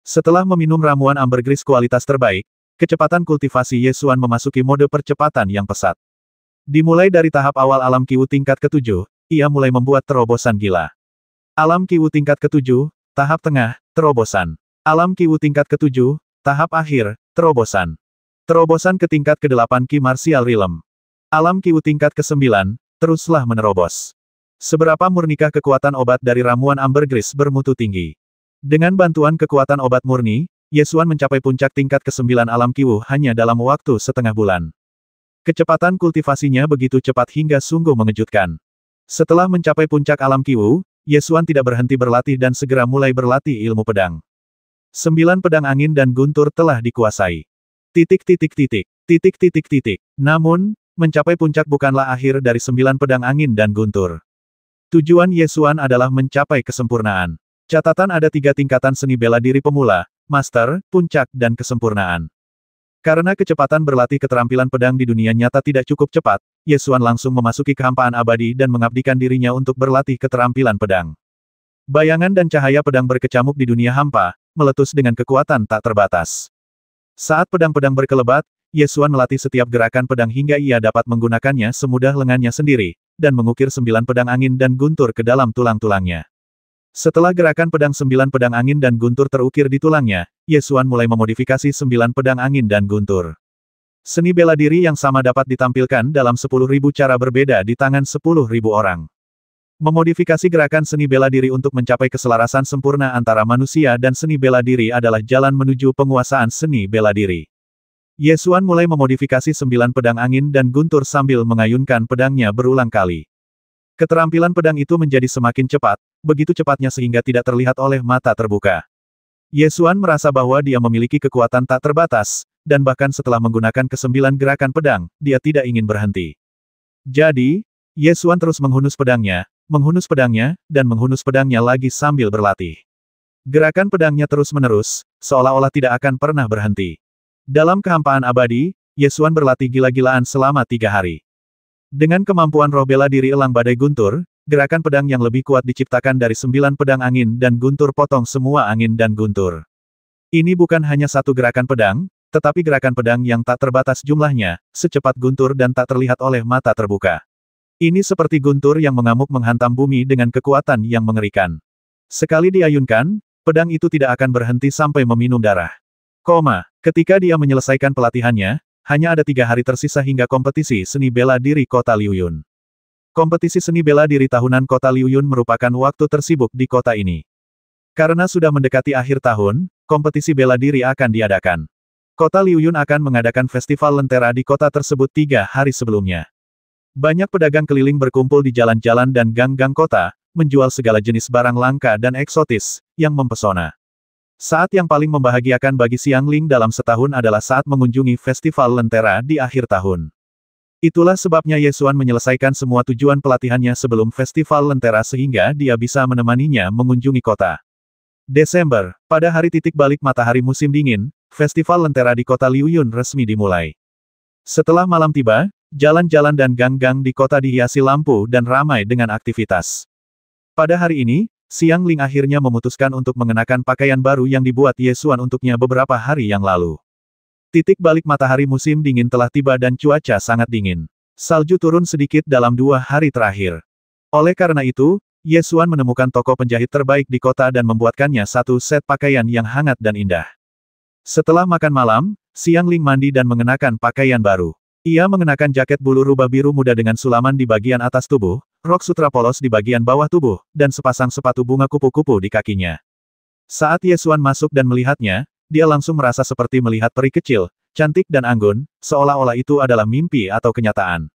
Setelah meminum ramuan ambergris kualitas terbaik, kecepatan kultivasi Ye Xuan memasuki mode percepatan yang pesat. Dimulai dari tahap awal alam Qi Wu tingkat ke-7, ia mulai membuat terobosan gila. Alam Qi Wu tingkat ke-7, tahap tengah, terobosan. Alam Qi Wu tingkat ke-7, tahap akhir, terobosan. Terobosan ke tingkat ke-8 Qi Martial Realm. Alam Qi Wu tingkat ke-9, teruslah menerobos. Seberapa murnikah kekuatan obat dari ramuan ambergris bermutu tinggi? Dengan bantuan kekuatan obat murni, Ye Xuan mencapai puncak tingkat ke-9 alam Qi Wu hanya dalam waktu setengah bulan. Kecepatan kultivasinya begitu cepat hingga sungguh mengejutkan. Setelah mencapai puncak alam Qi Wu, Ye Xuan tidak berhenti berlatih dan segera mulai berlatih ilmu pedang. 9 pedang angin dan guntur telah dikuasai. Namun, mencapai puncak bukanlah akhir dari 9 pedang angin dan guntur. Tujuan Ye Xuan adalah mencapai kesempurnaan. Catatan ada 3 tingkatan seni bela diri pemula, master, puncak, dan kesempurnaan. Karena kecepatan berlatih keterampilan pedang di dunia nyata tidak cukup cepat, Ye Xuan langsung memasuki kehampaan abadi dan mengabdikan dirinya untuk berlatih keterampilan pedang. Bayangan dan cahaya pedang berkecamuk di dunia hampa, meletus dengan kekuatan tak terbatas. Saat pedang-pedang berkelebat, Ye Xuan melatih setiap gerakan pedang hingga ia dapat menggunakannya semudah lengannya sendiri, dan mengukir 9 pedang angin dan guntur ke dalam tulang-tulangnya. Setelah gerakan pedang 9 pedang angin dan guntur terukir di tulangnya, Ye Xuan mulai memodifikasi 9 pedang angin dan guntur. Seni bela diri yang sama dapat ditampilkan dalam 10.000 cara berbeda di tangan 10.000 orang. Memodifikasi gerakan seni bela diri untuk mencapai keselarasan sempurna antara manusia dan seni bela diri adalah jalan menuju penguasaan seni bela diri. Ye Xuan mulai memodifikasi 9 pedang angin dan guntur sambil mengayunkan pedangnya berulang kali. Keterampilan pedang itu menjadi semakin cepat, begitu cepatnya sehingga tidak terlihat oleh mata terbuka. Ye Xuan merasa bahwa dia memiliki kekuatan tak terbatas, dan bahkan setelah menggunakan ke-9 gerakan pedang, dia tidak ingin berhenti. Jadi, Ye Xuan terus menghunus pedangnya, dan menghunus pedangnya lagi sambil berlatih. Gerakan pedangnya terus-menerus, seolah-olah tidak akan pernah berhenti. Dalam kehampaan abadi, Ye Xuan berlatih gila-gilaan selama 3 hari. Dengan kemampuan roh bela diri elang badai guntur, gerakan pedang yang lebih kuat diciptakan dari 9 pedang angin dan guntur potong semua angin dan guntur. Ini bukan hanya satu gerakan pedang, tetapi gerakan pedang yang tak terbatas jumlahnya, secepat guntur dan tak terlihat oleh mata terbuka. Ini seperti guntur yang mengamuk menghantam bumi dengan kekuatan yang mengerikan. Sekali diayunkan, pedang itu tidak akan berhenti sampai meminum darah. Ketika dia menyelesaikan pelatihannya, hanya ada 3 hari tersisa hingga kompetisi seni bela diri kota Liuyun. Kompetisi seni bela diri tahunan kota Liuyun merupakan waktu tersibuk di kota ini. Karena sudah mendekati akhir tahun, kompetisi bela diri akan diadakan. Kota Liuyun akan mengadakan festival lentera di kota tersebut 3 hari sebelumnya. Banyak pedagang keliling berkumpul di jalan-jalan dan gang-gang kota, menjual segala jenis barang langka dan eksotis, yang mempesona. Saat yang paling membahagiakan bagi Xiang Ling dalam setahun adalah saat mengunjungi festival lentera di akhir tahun. Itulah sebabnya Ye Xuan menyelesaikan semua tujuan pelatihannya sebelum festival lentera sehingga dia bisa menemaninya mengunjungi kota. Desember, pada hari titik balik matahari musim dingin, festival lentera di kota Liuyun resmi dimulai. Setelah malam tiba, jalan-jalan dan gang-gang di kota dihiasi lampu dan ramai dengan aktivitas. Pada hari ini, Xiang Ling akhirnya memutuskan untuk mengenakan pakaian baru yang dibuat Ye Xuan untuknya beberapa hari yang lalu. Titik balik matahari musim dingin telah tiba dan cuaca sangat dingin. Salju turun sedikit dalam 2 hari terakhir. Oleh karena itu, Ye Xuan menemukan toko penjahit terbaik di kota dan membuatkannya satu set pakaian yang hangat dan indah. Setelah makan malam, Xiang Ling mandi dan mengenakan pakaian baru. Ia mengenakan jaket bulu rubah biru muda dengan sulaman di bagian atas tubuh, rok sutra polos di bagian bawah tubuh, dan sepasang sepatu bunga kupu-kupu di kakinya. Saat Ye Xuan masuk dan melihatnya, dia langsung merasa seperti melihat peri kecil, cantik dan anggun, seolah-olah itu adalah mimpi atau kenyataan.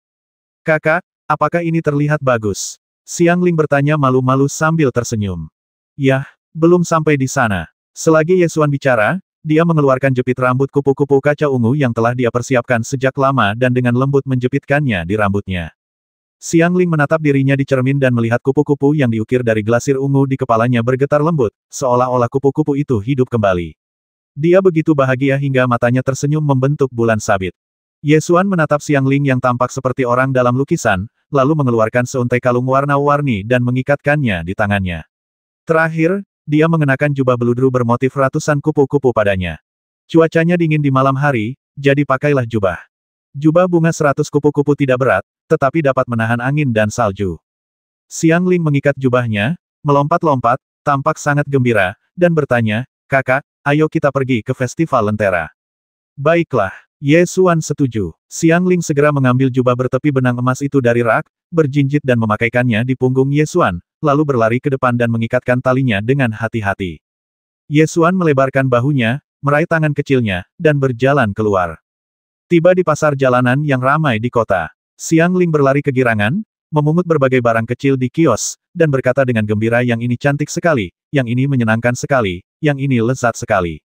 Kakak, apakah ini terlihat bagus? Xiang Ling bertanya malu-malu sambil tersenyum. Yah, belum sampai di sana. Selagi Ye Xuan bicara, dia mengeluarkan jepit rambut kupu-kupu kaca ungu yang telah dia persiapkan sejak lama dan dengan lembut menjepitkannya di rambutnya. Xiang Ling menatap dirinya di cermin dan melihat kupu-kupu yang diukir dari glasir ungu di kepalanya bergetar lembut, seolah-olah kupu-kupu itu hidup kembali. Dia begitu bahagia hingga matanya tersenyum membentuk bulan sabit. Ye Xuan menatap Xiang Ling yang tampak seperti orang dalam lukisan, lalu mengeluarkan seuntai kalung warna-warni dan mengikatkannya di tangannya. Terakhir, Dia mengenakan jubah beludru bermotif ratusan kupu-kupu padanya. Cuacanya dingin di malam hari, jadi pakailah jubah. Jubah bunga 100 kupu-kupu tidak berat, tetapi dapat menahan angin dan salju. Xiangling mengikat jubahnya, melompat-lompat, tampak sangat gembira, dan bertanya, "Kakak, ayo kita pergi ke festival lentera." "Baiklah." Ye Xuan setuju. Xiangling segera mengambil jubah bertepi benang emas itu dari rak, berjinjit dan memakaikannya di punggung Ye Xuan, lalu berlari ke depan dan mengikatkan talinya dengan hati-hati. Ye Xuan melebarkan bahunya, meraih tangan kecilnya, dan berjalan keluar. Tiba di pasar jalanan yang ramai di kota. Xiangling berlari kegirangan, memungut berbagai barang kecil di kios, dan berkata dengan gembira, "Yang ini cantik sekali, yang ini menyenangkan sekali, yang ini lezat sekali.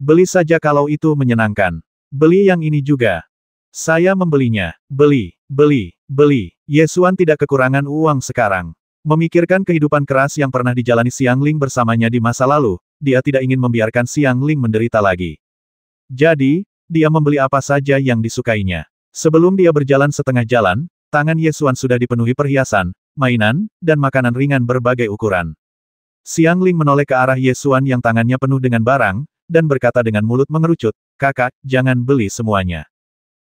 Beli saja kalau itu menyenangkan. Beli yang ini juga. Saya membelinya. Beli, beli, beli." Ye Xuan tidak kekurangan uang sekarang. Memikirkan kehidupan keras yang pernah dijalani Xiangling bersamanya di masa lalu, dia tidak ingin membiarkan Xiangling menderita lagi. Jadi, dia membeli apa saja yang disukainya. Sebelum dia berjalan setengah jalan, tangan Ye Xuan sudah dipenuhi perhiasan, mainan, dan makanan ringan berbagai ukuran. Xiangling menoleh ke arah Ye Xuan yang tangannya penuh dengan barang, dan berkata dengan mulut mengerucut, "Kakak, jangan beli semuanya.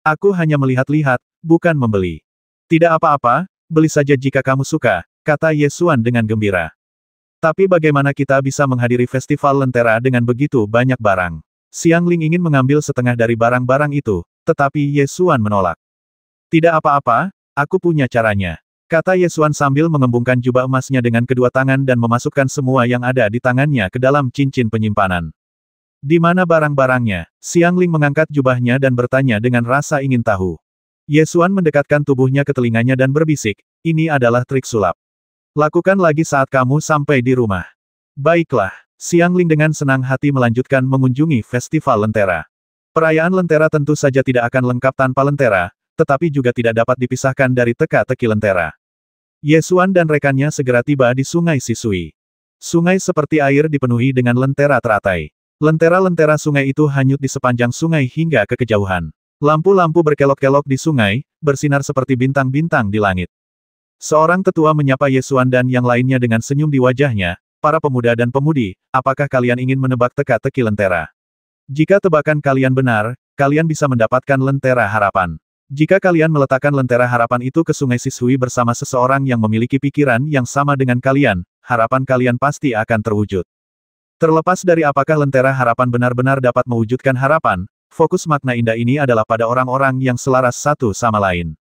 Aku hanya melihat-lihat, bukan membeli." "Tidak apa-apa, beli saja jika kamu suka," kata Ye Xuan dengan gembira. "Tapi bagaimana kita bisa menghadiri festival lentera dengan begitu banyak barang?" Xiangling ingin mengambil setengah dari barang-barang itu, tetapi Ye Xuan menolak. "Tidak apa-apa, aku punya caranya," kata Ye Xuan sambil mengembungkan jubah emasnya dengan kedua tangan dan memasukkan semua yang ada di tangannya ke dalam cincin penyimpanan. "Di mana barang-barangnya?" Xiangling mengangkat jubahnya dan bertanya dengan rasa ingin tahu. Ye Xuan mendekatkan tubuhnya ke telinganya dan berbisik, "Ini adalah trik sulap. Lakukan lagi saat kamu sampai di rumah." "Baiklah." Xiangling dengan senang hati melanjutkan mengunjungi festival lentera. Perayaan lentera tentu saja tidak akan lengkap tanpa lentera, tetapi juga tidak dapat dipisahkan dari teka-teki lentera. Ye Xuan dan rekannya segera tiba di Sungai Sisui. Sungai seperti air dipenuhi dengan lentera teratai. Lentera-lentera sungai itu hanyut di sepanjang sungai hingga ke kejauhan. Lampu-lampu berkelok-kelok di sungai, bersinar seperti bintang-bintang di langit. Seorang tetua menyapa Ye Xuan dan yang lainnya dengan senyum di wajahnya, "Para pemuda dan pemudi, apakah kalian ingin menebak teka-teki lentera? Jika tebakan kalian benar, kalian bisa mendapatkan lentera harapan. Jika kalian meletakkan lentera harapan itu ke Sungai Sisui bersama seseorang yang memiliki pikiran yang sama dengan kalian, harapan kalian pasti akan terwujud." Terlepas dari apakah lentera harapan benar-benar dapat mewujudkan harapan, fokus makna indah ini adalah pada orang-orang yang selaras satu sama lain.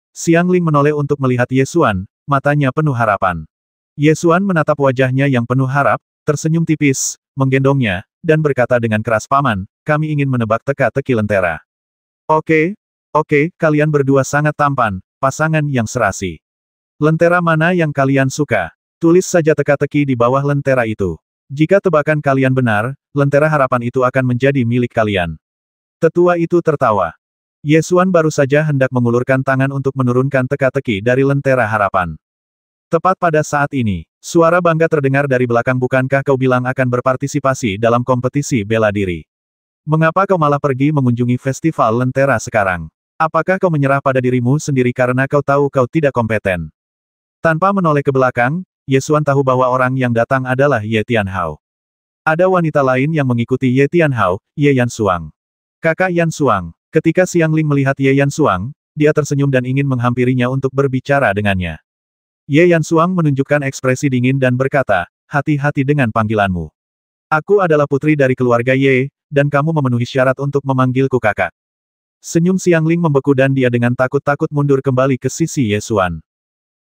Xiangling menoleh untuk melihat Ye Xuan, matanya penuh harapan. Ye Xuan menatap wajahnya yang penuh harap, tersenyum tipis, menggendongnya, dan berkata dengan keras, "Paman, kami ingin menebak teka-teki lentera." Oke, kalian berdua sangat tampan, pasangan yang serasi. Lentera mana yang kalian suka? Tulis saja teka-teki di bawah lentera itu. Jika tebakan kalian benar, lentera harapan itu akan menjadi milik kalian." Tetua itu tertawa. Ye Xuan baru saja hendak mengulurkan tangan untuk menurunkan teka-teki dari lentera harapan. Tepat pada saat ini, suara bangga terdengar dari belakang. "Bukankah kau bilang akan berpartisipasi dalam kompetisi bela diri? Mengapa kau malah pergi mengunjungi festival lentera sekarang? Apakah kau menyerah pada dirimu sendiri karena kau tahu kau tidak kompeten?" Tanpa menoleh ke belakang, Ye Xuan tahu bahwa orang yang datang adalah Ye Tianhao. Ada wanita lain yang mengikuti Ye Tianhao, Ye Yansuang. "Kakak Yansuang." Ketika Xiangling melihat Ye Yansuang, dia tersenyum dan ingin menghampirinya untuk berbicara dengannya. Ye Yansuang menunjukkan ekspresi dingin dan berkata, "Hati-hati dengan panggilanmu. Aku adalah putri dari keluarga Ye, dan kamu memenuhi syarat untuk memanggilku kakak." Senyum Xiangling membeku dan dia dengan takut-takut mundur kembali ke sisi Ye Xuan.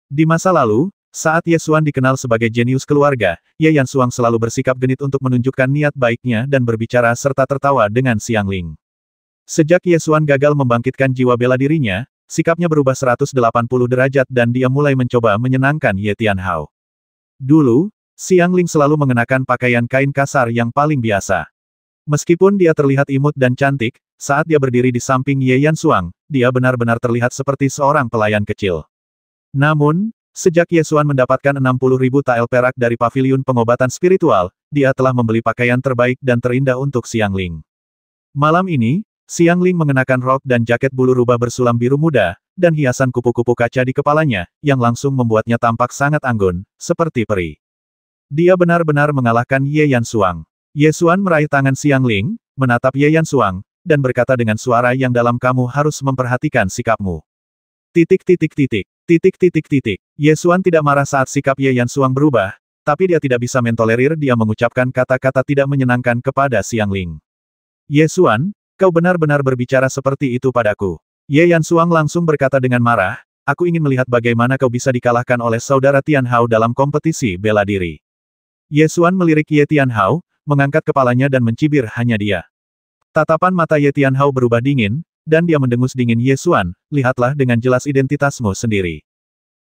Di masa lalu, saat Ye Xuan dikenal sebagai jenius keluarga, Ye Yansuang selalu bersikap genit untuk menunjukkan niat baiknya dan berbicara serta tertawa dengan Xiangling. Sejak Ye Xuan gagal membangkitkan jiwa bela dirinya, sikapnya berubah 180 derajat dan dia mulai mencoba menyenangkan Ye Tianhao. Dulu, Xiangling selalu mengenakan pakaian kain kasar yang paling biasa. Meskipun dia terlihat imut dan cantik, saat dia berdiri di samping Ye Yansuang, dia benar-benar terlihat seperti seorang pelayan kecil. Namun, sejak Ye Xuan mendapatkan 60.000 tael perak dari paviliun pengobatan spiritual, dia telah membeli pakaian terbaik dan terindah untuk Xiangling. Malam ini, Xiangling mengenakan rok dan jaket bulu rubah bersulam biru muda, dan hiasan kupu-kupu kaca di kepalanya, yang langsung membuatnya tampak sangat anggun, seperti peri. Dia benar-benar mengalahkan Ye Yansuang. Ye Xuan meraih tangan Xiang Ling, menatap Ye Yansuang, dan berkata dengan suara yang dalam, kamu harus memperhatikan sikapmu. Titik titik titik. Titik titik titik. Ye Xuan tidak marah saat sikap Ye Yansuang berubah, tapi dia tidak bisa mentolerir dia mengucapkan kata-kata tidak menyenangkan kepada Xiang Ling. Ye Xuan, kau benar-benar berbicara seperti itu padaku. Ye Yansuang langsung berkata dengan marah, aku ingin melihat bagaimana kau bisa dikalahkan oleh saudara Tian Hao dalam kompetisi bela diri. Ye Xuan melirik Ye Tian Hao, mengangkat kepalanya dan mencibir hanya dia. Tatapan mata Ye Tian Hao berubah dingin, dan dia mendengus dingin Ye Xuan, lihatlah dengan jelas identitasmu sendiri.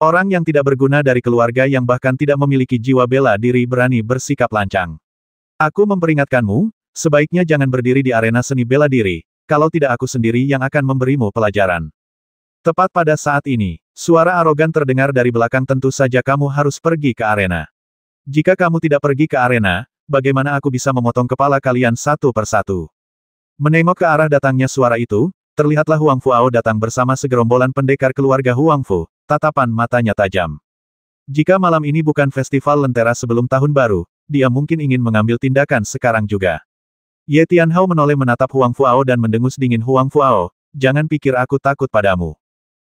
Orang yang tidak berguna dari keluarga yang bahkan tidak memiliki jiwa bela diri berani bersikap lancang. Aku memperingatkanmu, sebaiknya jangan berdiri di arena seni bela diri, kalau tidak aku sendiri yang akan memberimu pelajaran. Tepat pada saat ini, suara arogan terdengar dari belakang, tentu saja kamu harus pergi ke arena. Jika kamu tidak pergi ke arena, bagaimana aku bisa memotong kepala kalian satu persatu? Menengok ke arah datangnya suara itu, terlihatlah Huang Fuao datang bersama segerombolan pendekar keluarga Huang Fu, tatapan matanya tajam. Jika malam ini bukan festival lentera sebelum tahun baru, dia mungkin ingin mengambil tindakan sekarang juga. Ye Tianhao menoleh menatap Huang Fuao dan mendengus dingin, Huang Fuao, jangan pikir aku takut padamu.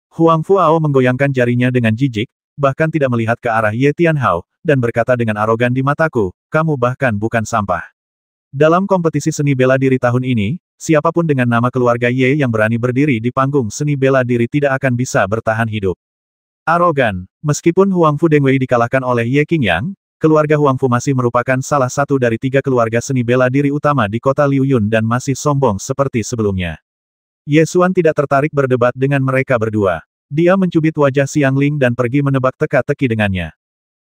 Huang Fuao menggoyangkan jarinya dengan jijik, bahkan tidak melihat ke arah Ye Tianhao, dan berkata dengan arogan, di mataku, kamu bahkan bukan sampah. Dalam kompetisi seni bela diri tahun ini, siapapun dengan nama keluarga Ye yang berani berdiri di panggung seni bela diri tidak akan bisa bertahan hidup. Arogan, meskipun Huang Fu Dengwei dikalahkan oleh Ye Qingyang, keluarga Huang Fu masih merupakan salah satu dari 3 keluarga seni bela diri utama di kota Liuyun dan masih sombong seperti sebelumnya. Ye Xuan tidak tertarik berdebat dengan mereka berdua. Dia mencubit wajah Xiang Ling dan pergi menebak teka-teki dengannya.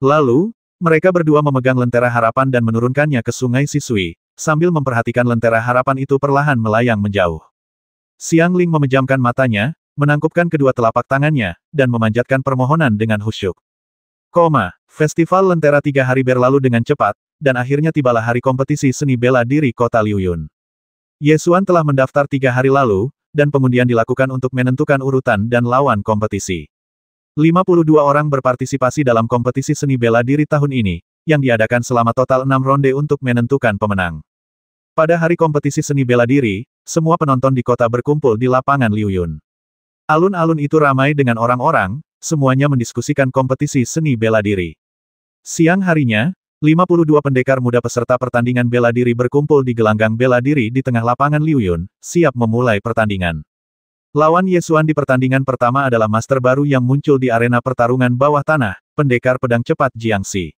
Lalu, mereka berdua memegang lentera harapan dan menurunkannya ke sungai Sisui, sambil memperhatikan lentera harapan itu perlahan melayang menjauh. Xiang Ling memejamkan matanya, menangkupkan kedua telapak tangannya, dan memanjatkan permohonan dengan khusyuk. Festival lentera 3 hari berlalu dengan cepat, dan akhirnya tibalah hari kompetisi seni bela diri kota Liuyun. Ye Xuan telah mendaftar 3 hari lalu, dan pengundian dilakukan untuk menentukan urutan dan lawan kompetisi. 52 orang berpartisipasi dalam kompetisi seni bela diri tahun ini, yang diadakan selama total 6 ronde untuk menentukan pemenang. Pada hari kompetisi seni bela diri, semua penonton di kota berkumpul di lapangan Liuyun. Alun-alun itu ramai dengan orang-orang, semuanya mendiskusikan kompetisi seni bela diri. Siang harinya, 52 pendekar muda peserta pertandingan bela diri berkumpul di gelanggang bela diri di tengah lapangan Liuyun, siap memulai pertandingan. Lawan Ye Xuan di pertandingan pertama adalah master baru yang muncul di arena pertarungan bawah tanah, pendekar pedang cepat Jiangxi.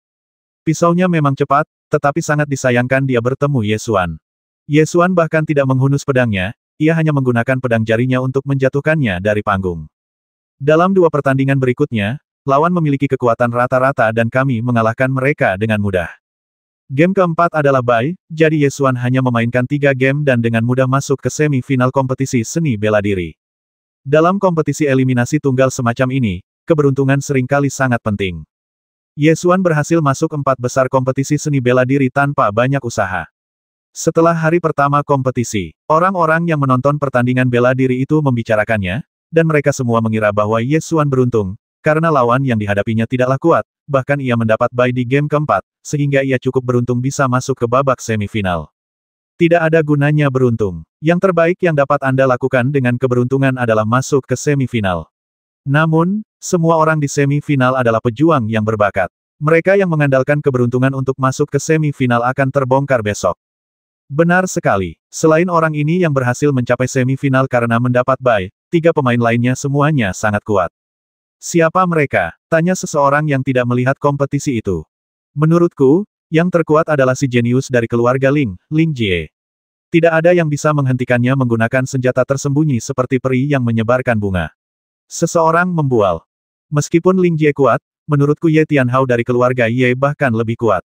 Pisaunya memang cepat, tetapi sangat disayangkan dia bertemu Ye Xuan. Ye Xuan bahkan tidak menghunus pedangnya, ia hanya menggunakan pedang jarinya untuk menjatuhkannya dari panggung. Dalam 2 pertandingan berikutnya, lawan memiliki kekuatan rata-rata dan kami mengalahkan mereka dengan mudah. Game keempat adalah bye, jadi Ye Xuan hanya memainkan 3 game dan dengan mudah masuk ke semi-final kompetisi seni bela diri. Dalam kompetisi eliminasi tunggal semacam ini, keberuntungan seringkali sangat penting. Ye Xuan berhasil masuk 4 besar kompetisi seni bela diri tanpa banyak usaha. Setelah hari pertama kompetisi, orang-orang yang menonton pertandingan bela diri itu membicarakannya, dan mereka semua mengira bahwa Ye Xuan beruntung, karena lawan yang dihadapinya tidaklah kuat, bahkan ia mendapat bye di game keempat, sehingga ia cukup beruntung bisa masuk ke babak semifinal. Tidak ada gunanya beruntung. Yang terbaik yang dapat Anda lakukan dengan keberuntungan adalah masuk ke semifinal. Namun, semua orang di semifinal adalah pejuang yang berbakat. Mereka yang mengandalkan keberuntungan untuk masuk ke semifinal akan terbongkar besok. Benar sekali. Selain orang ini yang berhasil mencapai semifinal karena mendapat bye, 3 pemain lainnya semuanya sangat kuat. Siapa mereka? Tanya seseorang yang tidak melihat kompetisi itu. Menurutku, yang terkuat adalah si jenius dari keluarga Ling, Ling Jie. Tidak ada yang bisa menghentikannya menggunakan senjata tersembunyi seperti peri yang menyebarkan bunga. Seseorang membual. Meskipun Ling Jie kuat, menurutku Ye Tianhao dari keluarga Ye bahkan lebih kuat.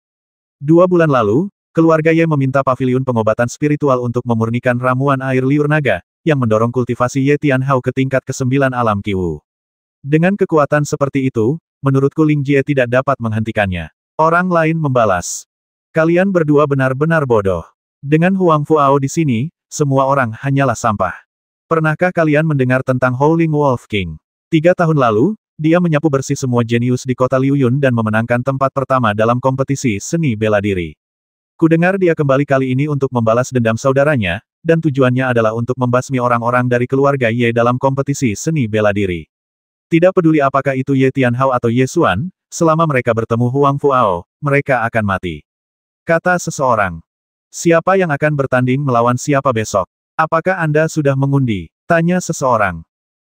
2 bulan lalu, keluarga Ye meminta paviliun pengobatan spiritual untuk memurnikan ramuan air liur naga, yang mendorong kultivasi Ye Tianhao ke tingkat ke-9 alam Qiwu. Dengan kekuatan seperti itu, menurutku Ling Jie tidak dapat menghentikannya. Orang lain membalas. Kalian berdua benar-benar bodoh. Dengan Huang Fuao di sini, semua orang hanyalah sampah. Pernahkah kalian mendengar tentang Howling Wolf King? 3 tahun lalu, dia menyapu bersih semua jenius di kota Liuyun dan memenangkan tempat pertama dalam kompetisi seni bela diri. Kudengar dia kembali kali ini untuk membalas dendam saudaranya, dan tujuannya adalah untuk membasmi orang-orang dari keluarga Ye dalam kompetisi seni bela diri. Tidak peduli apakah itu Ye Tianhao atau Ye Xuan, selama mereka bertemu Huang Fuao, mereka akan mati. Kata seseorang. Siapa yang akan bertanding melawan siapa besok? Apakah Anda sudah mengundi? Tanya seseorang.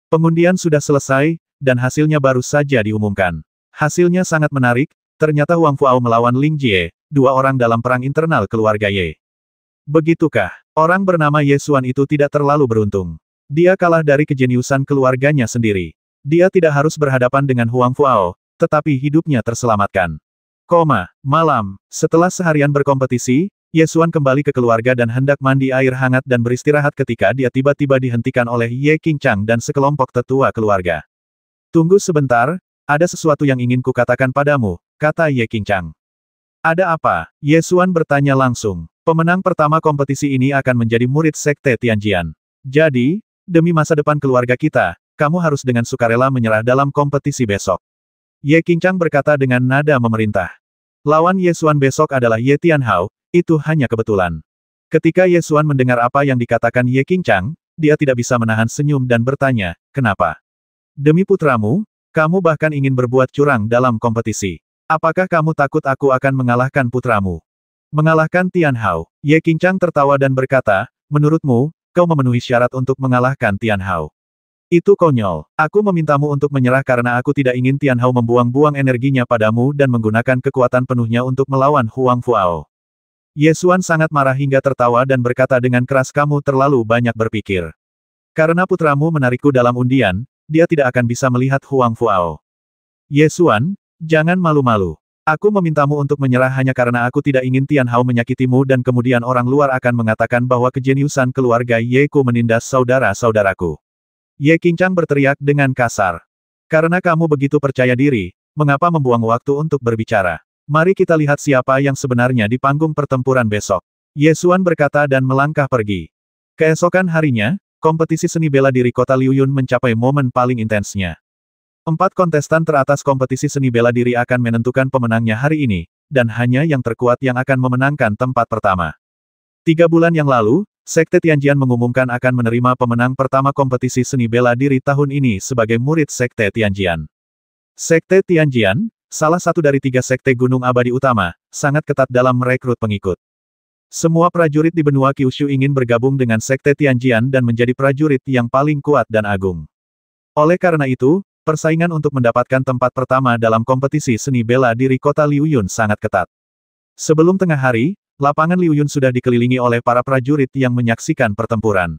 Pengundian sudah selesai, dan hasilnya baru saja diumumkan. Hasilnya sangat menarik, ternyata Huang Fuao melawan Ling Jie, dua orang dalam perang internal keluarga Ye. Begitukah? Orang bernama Ye Xuan itu tidak terlalu beruntung. Dia kalah dari kejeniusan keluarganya sendiri. Dia tidak harus berhadapan dengan Huang Fuao, tetapi hidupnya terselamatkan. Malam. Setelah seharian berkompetisi, Ye Xuan kembali ke keluarga dan hendak mandi air hangat dan beristirahat ketika dia tiba-tiba dihentikan oleh Ye Qingchang dan sekelompok tetua keluarga. Tunggu sebentar, ada sesuatu yang ingin kukatakan padamu, kata Ye Qingchang. Ada apa? Ye Xuan bertanya langsung. Pemenang pertama kompetisi ini akan menjadi murid Sekte Tianjian. Jadi, demi masa depan keluarga kita, kamu harus dengan sukarela menyerah dalam kompetisi besok. Ye Qingchang berkata dengan nada memerintah. Lawan Ye Xuan besok adalah Ye Tianhao, itu hanya kebetulan. Ketika Ye Xuan mendengar apa yang dikatakan Ye Qingchang, dia tidak bisa menahan senyum dan bertanya, kenapa? Demi putramu, kamu bahkan ingin berbuat curang dalam kompetisi. Apakah kamu takut aku akan mengalahkan putramu? Mengalahkan Tianhao. Ye Qingchang tertawa dan berkata, menurutmu, kau memenuhi syarat untuk mengalahkan Tianhao. Itu konyol. Aku memintamu untuk menyerah karena aku tidak ingin Tianhao membuang-buang energinya padamu dan menggunakan kekuatan penuhnya untuk melawan Huang Fuao. Ye Xuan sangat marah hingga tertawa dan berkata dengan keras, kamu terlalu banyak berpikir. Karena putramu menarikku dalam undian, dia tidak akan bisa melihat Huang Fuao. Ye Xuan, jangan malu-malu. Aku memintamu untuk menyerah hanya karena aku tidak ingin Tianhao menyakitimu dan kemudian orang luar akan mengatakan bahwa kejeniusan keluarga Ye Ku menindas saudara-saudaraku. Ye Qingchang berteriak dengan kasar. Karena kamu begitu percaya diri, mengapa membuang waktu untuk berbicara? Mari kita lihat siapa yang sebenarnya di panggung pertempuran besok. Ye Xuan berkata dan melangkah pergi. Keesokan harinya, kompetisi seni bela diri kota Liuyun mencapai momen paling intensnya. 4 kontestan teratas kompetisi seni bela diri akan menentukan pemenangnya hari ini, dan hanya yang terkuat yang akan memenangkan tempat pertama. 3 bulan yang lalu, Sekte Tianjian mengumumkan akan menerima pemenang pertama kompetisi seni bela diri tahun ini sebagai murid Sekte Tianjian. Sekte Tianjian, salah satu dari 3 sekte Gunung Abadi utama, sangat ketat dalam merekrut pengikut. Semua prajurit di benua Kyushu ingin bergabung dengan Sekte Tianjian dan menjadi prajurit yang paling kuat dan agung. Oleh karena itu, persaingan untuk mendapatkan tempat pertama dalam kompetisi seni bela diri kota Liuyun sangat ketat. Sebelum tengah hari, lapangan Liuyun sudah dikelilingi oleh para prajurit yang menyaksikan pertempuran.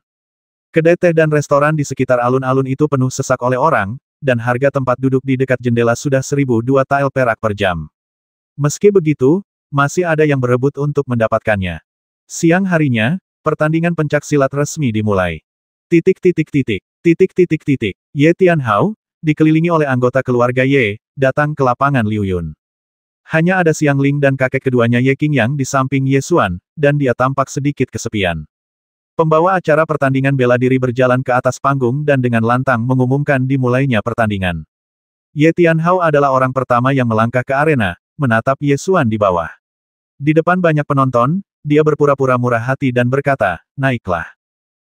Kedai teh dan restoran di sekitar alun-alun itu penuh sesak oleh orang, dan harga tempat duduk di dekat jendela sudah 1.002 tael perak per jam. Meski begitu, masih ada yang berebut untuk mendapatkannya. Siang harinya, pertandingan pencak silat resmi dimulai. Ye Tianhao, dikelilingi oleh anggota keluarga Ye, datang ke lapangan Liuyun. Hanya ada Xiang Ling dan kakek keduanya Ye Qingyang di samping Ye Xuan, dan dia tampak sedikit kesepian. Pembawa acara pertandingan bela diri berjalan ke atas panggung dan dengan lantang mengumumkan dimulainya pertandingan. Ye Tianhao adalah orang pertama yang melangkah ke arena, menatap Ye Xuan di bawah. Di depan banyak penonton, dia berpura-pura murah hati dan berkata, naiklah.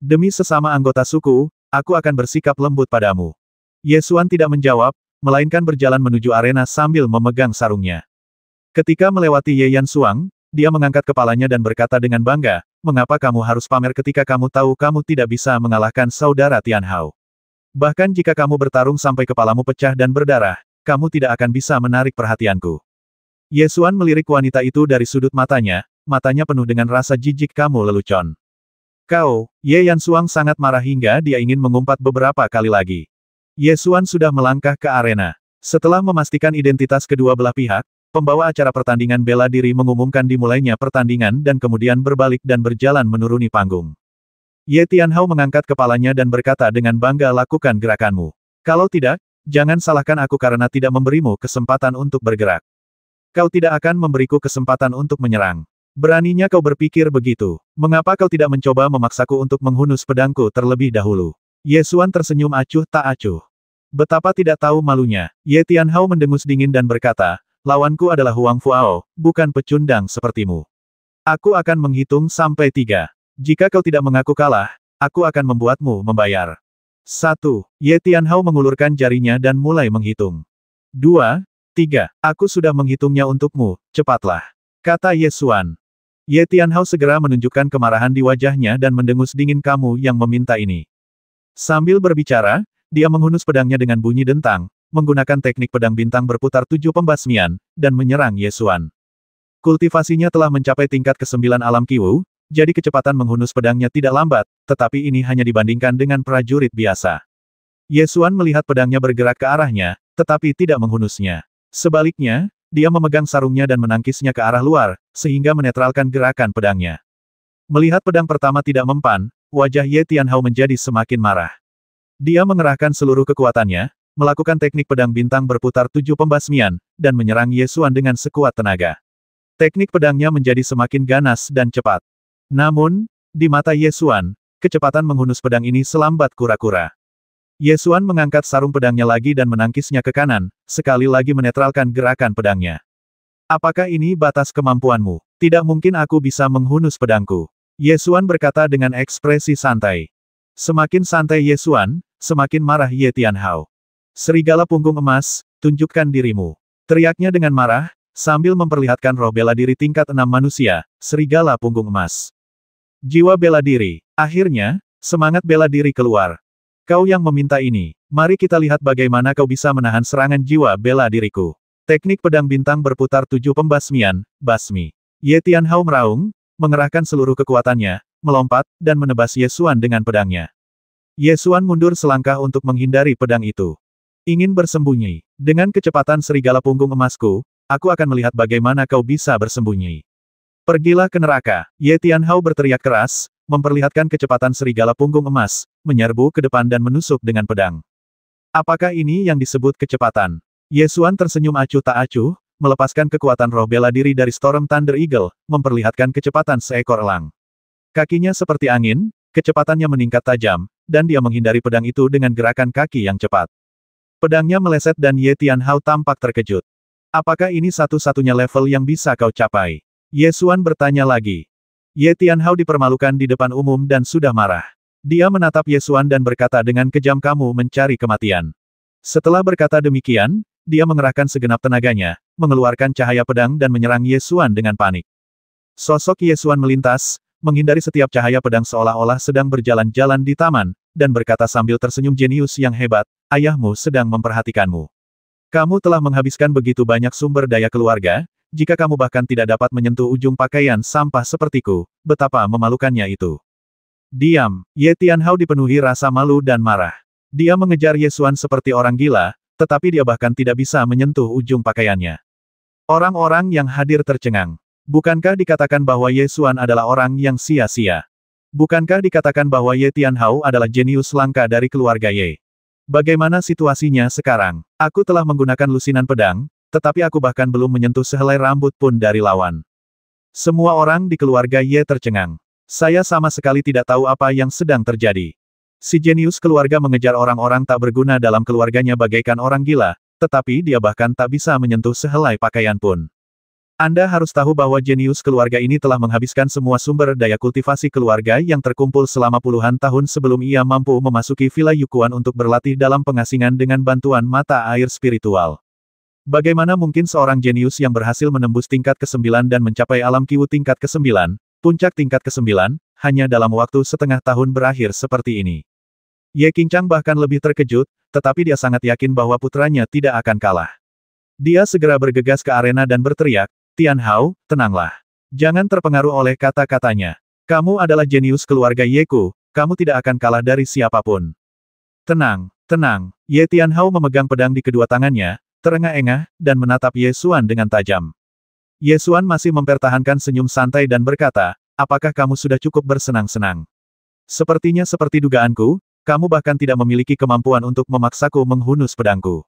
Demi sesama anggota suku, aku akan bersikap lembut padamu. Ye Xuan tidak menjawab, melainkan berjalan menuju arena sambil memegang sarungnya. Ketika melewati Ye Yansuang, dia mengangkat kepalanya dan berkata dengan bangga, mengapa kamu harus pamer ketika kamu tahu kamu tidak bisa mengalahkan saudara Tianhao? Bahkan jika kamu bertarung sampai kepalamu pecah dan berdarah, kamu tidak akan bisa menarik perhatianku. Ye Xuan melirik wanita itu dari sudut matanya penuh dengan rasa jijik, kamu lelucon. Kau, Ye Yansuang sangat marah hingga dia ingin mengumpat beberapa kali lagi. Ye Xuan sudah melangkah ke arena. Setelah memastikan identitas kedua belah pihak, pembawa acara pertandingan bela diri mengumumkan dimulainya pertandingan dan kemudian berbalik dan berjalan menuruni panggung. Ye Tianhao mengangkat kepalanya dan berkata dengan bangga, lakukan gerakanmu. Kalau tidak, jangan salahkan aku karena tidak memberimu kesempatan untuk bergerak. Kau tidak akan memberiku kesempatan untuk menyerang. Beraninya kau berpikir begitu. Mengapa kau tidak mencoba memaksaku untuk menghunus pedangku terlebih dahulu? Ye Xuan tersenyum acuh tak acuh. Betapa tidak tahu malunya. Ye Tianhao mendengus dingin dan berkata, lawanku adalah Huang Fuao, bukan pecundang sepertimu. Aku akan menghitung sampai 3. Jika kau tidak mengaku kalah, aku akan membuatmu membayar. 1. Ye Tianhao mengulurkan jarinya dan mulai menghitung. 2, 3. Aku sudah menghitungnya untukmu, cepatlah. Kata Ye Xuan. Ye Tianhao segera menunjukkan kemarahan di wajahnya dan mendengus dingin, kamu yang meminta ini. Sambil berbicara, dia menghunus pedangnya dengan bunyi dentang, menggunakan teknik pedang bintang berputar 7 pembasmian, dan menyerang Ye Xuan. Kultivasinya telah mencapai tingkat ke-9 alam Qiwu, jadi kecepatan menghunus pedangnya tidak lambat, tetapi ini hanya dibandingkan dengan prajurit biasa. Ye Xuan melihat pedangnya bergerak ke arahnya, tetapi tidak menghunusnya. Sebaliknya, dia memegang sarungnya dan menangkisnya ke arah luar, sehingga menetralkan gerakan pedangnya. Melihat pedang pertama tidak mempan, wajah Ye Tianhao menjadi semakin marah. Dia mengerahkan seluruh kekuatannya, melakukan teknik pedang bintang berputar 7 pembasmian, dan menyerang Ye Xuan dengan sekuat tenaga. Teknik pedangnya menjadi semakin ganas dan cepat. Namun, di mata Ye Xuan, kecepatan menghunus pedang ini selambat kura-kura. Ye Xuan mengangkat sarung pedangnya lagi dan menangkisnya ke kanan, sekali lagi menetralkan gerakan pedangnya. Apakah ini batas kemampuanmu? Tidak mungkin aku bisa menghunus pedangku. Ye Xuan berkata dengan ekspresi santai. Semakin santai Ye Xuan, semakin marah Ye Tianhao. Serigala punggung emas, tunjukkan dirimu. Teriaknya dengan marah, sambil memperlihatkan roh bela diri tingkat 6 manusia, serigala punggung emas. Jiwa bela diri. Akhirnya, semangat bela diri keluar. Kau yang meminta ini. Mari kita lihat bagaimana kau bisa menahan serangan jiwa bela diriku. Teknik pedang bintang berputar 7 pembasmian, basmi. Ye Tianhao meraung, mengerahkan seluruh kekuatannya, melompat, dan menebas Ye Xuan dengan pedangnya. Ye Xuan mundur selangkah untuk menghindari pedang itu. Ingin bersembunyi. Dengan kecepatan serigala punggung emasku, aku akan melihat bagaimana kau bisa bersembunyi. Pergilah ke neraka. Ye Tianhao berteriak keras, memperlihatkan kecepatan serigala punggung emas, menyerbu ke depan dan menusuk dengan pedang. Apakah ini yang disebut kecepatan? Ye Xuan tersenyum acuh tak acuh, melepaskan kekuatan roh bela diri dari Storm Thunder Eagle, memperlihatkan kecepatan seekor elang. Kakinya seperti angin, kecepatannya meningkat tajam, dan dia menghindari pedang itu dengan gerakan kaki yang cepat. Pedangnya meleset dan Ye Tianhao tampak terkejut. Apakah ini satu-satunya level yang bisa kau capai? Ye Xuan bertanya lagi. Ye Tianhao dipermalukan di depan umum dan sudah marah. Dia menatap Ye Xuan dan berkata dengan kejam, kamu mencari kematian. Setelah berkata demikian, dia mengerahkan segenap tenaganya, mengeluarkan cahaya pedang dan menyerang Ye Xuan dengan panik. Sosok Ye Xuan melintas, menghindari setiap cahaya pedang seolah-olah sedang berjalan-jalan di taman, dan berkata sambil tersenyum, jenius yang hebat, ayahmu sedang memperhatikanmu. Kamu telah menghabiskan begitu banyak sumber daya keluarga, jika kamu bahkan tidak dapat menyentuh ujung pakaian sampah sepertiku, betapa memalukannya itu. Diam. Ye Tianhao dipenuhi rasa malu dan marah. Dia mengejar Ye Xuan seperti orang gila, tetapi dia bahkan tidak bisa menyentuh ujung pakaiannya. Orang-orang yang hadir tercengang. Bukankah dikatakan bahwa Ye Xuan adalah orang yang sia-sia? Bukankah dikatakan bahwa Ye Tianhao adalah jenius langka dari keluarga Ye? Bagaimana situasinya sekarang? Aku telah menggunakan lusinan pedang, tetapi aku bahkan belum menyentuh sehelai rambut pun dari lawan. Semua orang di keluarga Ye tercengang. Saya sama sekali tidak tahu apa yang sedang terjadi. Si jenius keluarga mengejar orang-orang tak berguna dalam keluarganya bagaikan orang gila, tetapi dia bahkan tak bisa menyentuh sehelai pakaian pun. Anda harus tahu bahwa jenius keluarga ini telah menghabiskan semua sumber daya kultivasi keluarga yang terkumpul selama puluhan tahun sebelum ia mampu memasuki Villa Yukuan untuk berlatih dalam pengasingan dengan bantuan mata air spiritual. Bagaimana mungkin seorang jenius yang berhasil menembus tingkat ke-9 dan mencapai alam Qiwu tingkat ke-9, puncak tingkat ke-9, hanya dalam waktu setengah tahun berakhir seperti ini? Ye Qingchang bahkan lebih terkejut, tetapi dia sangat yakin bahwa putranya tidak akan kalah. Dia segera bergegas ke arena dan berteriak, Tianhao, tenanglah. Jangan terpengaruh oleh kata-katanya. Kamu adalah jenius keluarga Yeku, kamu tidak akan kalah dari siapapun. Tenang, tenang. Ye Tianhao memegang pedang di kedua tangannya, terengah-engah, dan menatap Ye Xuan dengan tajam. Ye Xuan masih mempertahankan senyum santai dan berkata, apakah kamu sudah cukup bersenang-senang? Sepertinya seperti dugaanku, kamu bahkan tidak memiliki kemampuan untuk memaksaku menghunus pedangku.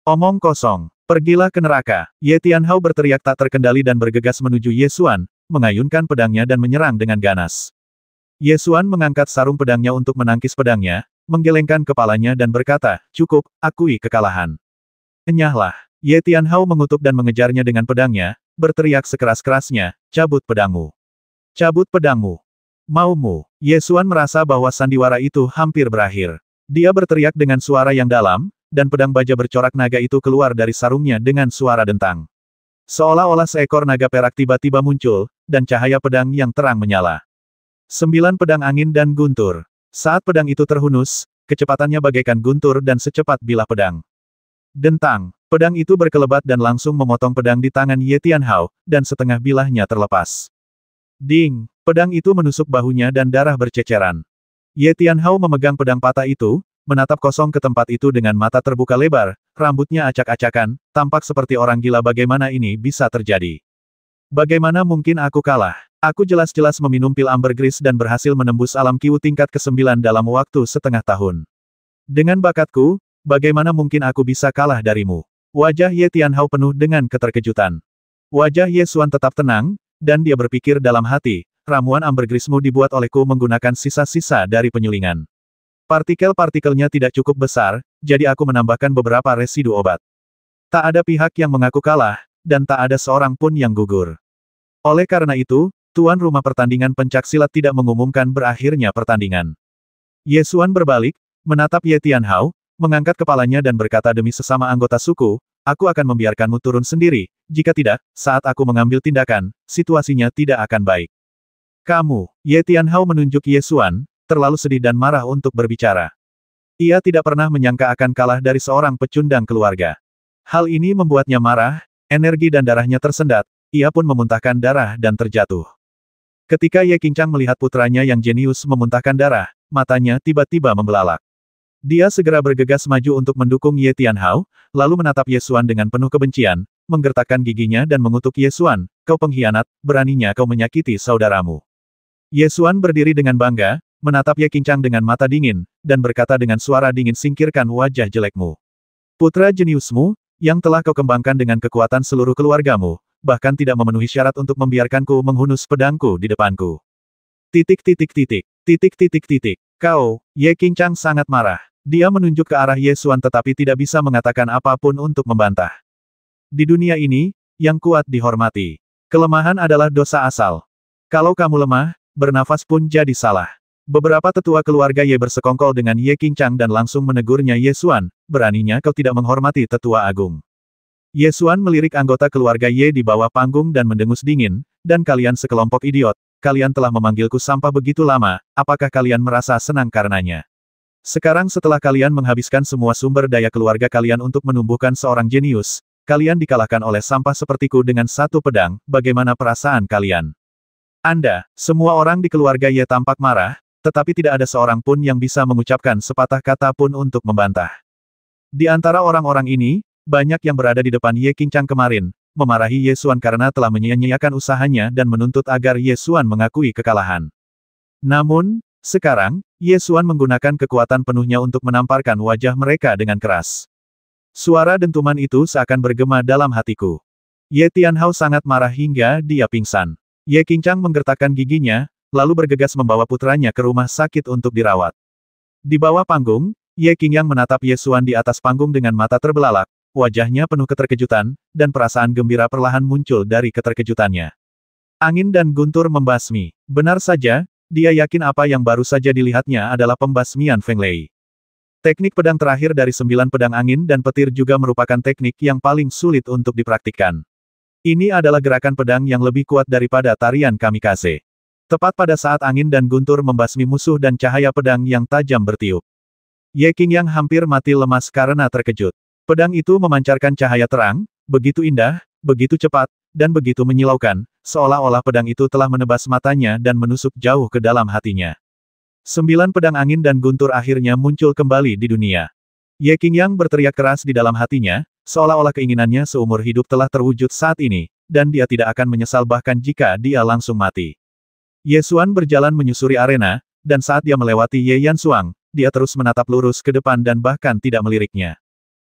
Omong kosong. Pergilah ke neraka. Ye Tianhao berteriak tak terkendali dan bergegas menuju Ye Xuan, mengayunkan pedangnya dan menyerang dengan ganas. Ye Xuan mengangkat sarung pedangnya untuk menangkis pedangnya, menggelengkan kepalanya dan berkata, cukup, akui kekalahan. Enyahlah. Ye Tianhao mengutuk dan mengejarnya dengan pedangnya, berteriak sekeras-kerasnya, cabut pedangmu. Cabut pedangmu. Maumu. Ye Xuan merasa bahwa sandiwara itu hampir berakhir. Dia berteriak dengan suara yang dalam, dan pedang baja bercorak naga itu keluar dari sarungnya dengan suara dentang. Seolah-olah seekor naga perak tiba-tiba muncul, dan cahaya pedang yang terang menyala. 9 pedang angin dan guntur. Saat pedang itu terhunus, kecepatannya bagaikan guntur dan secepat bilah pedang. Dentang. Pedang itu berkelebat dan langsung memotong pedang di tangan Ye Tianhao, dan setengah bilahnya terlepas. Ding! Pedang itu menusuk bahunya dan darah berceceran. Ye Tianhao memegang pedang patah itu, menatap kosong ke tempat itu dengan mata terbuka lebar, rambutnya acak-acakan, tampak seperti orang gila. Bagaimana ini bisa terjadi? Bagaimana mungkin aku kalah? Aku jelas-jelas meminum pil ambergris dan berhasil menembus alam Qiu tingkat ke-9 dalam waktu setengah tahun. Dengan bakatku, bagaimana mungkin aku bisa kalah darimu? Wajah Ye Tianhao penuh dengan keterkejutan. Wajah Ye Xuan tetap tenang, dan dia berpikir dalam hati, ramuan ambergrismu dibuat olehku menggunakan sisa-sisa dari penyulingan. Partikel-partikelnya tidak cukup besar, jadi aku menambahkan beberapa residu obat. Tak ada pihak yang mengaku kalah, dan tak ada seorang pun yang gugur. Oleh karena itu, tuan rumah pertandingan pencaksilat tidak mengumumkan berakhirnya pertandingan. Ye Xuan berbalik, menatap Ye Tianhao, mengangkat kepalanya dan berkata demi sesama anggota suku, aku akan membiarkanmu turun sendiri, jika tidak, saat aku mengambil tindakan, situasinya tidak akan baik. Kamu, Ye Tianhao menunjuk Ye Xuan, terlalu sedih dan marah untuk berbicara. Ia tidak pernah menyangka akan kalah dari seorang pecundang keluarga. Hal ini membuatnya marah, energi dan darahnya tersendat, ia pun memuntahkan darah dan terjatuh. Ketika Ye Qingchang melihat putranya yang jenius memuntahkan darah, matanya tiba-tiba membelalak. Dia segera bergegas maju untuk mendukung Ye Tianhao, lalu menatap Ye Xuan dengan penuh kebencian, menggertakkan giginya dan mengutuk Ye Xuan, kau pengkhianat, beraninya kau menyakiti saudaramu. Ye Xuan berdiri dengan bangga, menatap Ye Qingchang dengan mata dingin, dan berkata dengan suara dingin, singkirkan wajah jelekmu. Putra jeniusmu, yang telah kau kembangkan dengan kekuatan seluruh keluargamu, bahkan tidak memenuhi syarat untuk membiarkanku menghunus pedangku di depanku. Titik titik titik, titik titik titik. Kau, Ye Qingchang sangat marah. Dia menunjuk ke arah Ye Xuan tetapi tidak bisa mengatakan apapun untuk membantah. Di dunia ini, yang kuat dihormati. Kelemahan adalah dosa asal. Kalau kamu lemah, bernafas pun jadi salah. Beberapa tetua keluarga Ye bersekongkol dengan Ye Qingchang dan langsung menegurnya. Ye Xuan, beraninya kau tidak menghormati tetua agung. Ye Xuan melirik anggota keluarga Ye di bawah panggung dan mendengus dingin, dan kalian sekelompok idiot, kalian telah memanggilku sampah begitu lama, apakah kalian merasa senang karenanya? Sekarang setelah kalian menghabiskan semua sumber daya keluarga kalian untuk menumbuhkan seorang jenius, kalian dikalahkan oleh sampah sepertiku dengan satu pedang, bagaimana perasaan kalian? Anda, semua orang di keluarga Ye tampak marah, tetapi tidak ada seorang pun yang bisa mengucapkan sepatah kata pun untuk membantah. Di antara orang-orang ini, banyak yang berada di depan Ye Qingchang kemarin, memarahi Ye Xuan karena telah menyia-nyiakan usahanya dan menuntut agar Ye Xuan mengakui kekalahan. Namun, sekarang, Ye Xuan menggunakan kekuatan penuhnya untuk menamparkan wajah mereka dengan keras. Suara dentuman itu seakan bergema dalam hatiku. Ye Tianhao sangat marah hingga dia pingsan. Ye Qingchang menggertakkan giginya, lalu bergegas membawa putranya ke rumah sakit untuk dirawat. Di bawah panggung, Ye Qingyang menatap Ye Xuan di atas panggung dengan mata terbelalak, wajahnya penuh keterkejutan, dan perasaan gembira perlahan muncul dari keterkejutannya. Angin dan guntur membasmi. Benar saja, dia yakin apa yang baru saja dilihatnya adalah pembasmian Feng Lei. Teknik pedang terakhir dari 9 pedang angin dan petir juga merupakan teknik yang paling sulit untuk dipraktikkan. Ini adalah gerakan pedang yang lebih kuat daripada tarian kamikaze. Tepat pada saat angin dan guntur membasmi musuh dan cahaya pedang yang tajam bertiup. Ye Qingyang hampir mati lemas karena terkejut. Pedang itu memancarkan cahaya terang, begitu indah, begitu cepat, dan begitu menyilaukan, seolah-olah pedang itu telah menebas matanya dan menusuk jauh ke dalam hatinya. 9 pedang angin dan guntur akhirnya muncul kembali di dunia. Ye Qingyang berteriak keras di dalam hatinya, seolah-olah keinginannya seumur hidup telah terwujud saat ini, dan dia tidak akan menyesal bahkan jika dia langsung mati. Ye Xuan berjalan menyusuri arena, dan saat dia melewati Ye Yansuang, dia terus menatap lurus ke depan dan bahkan tidak meliriknya.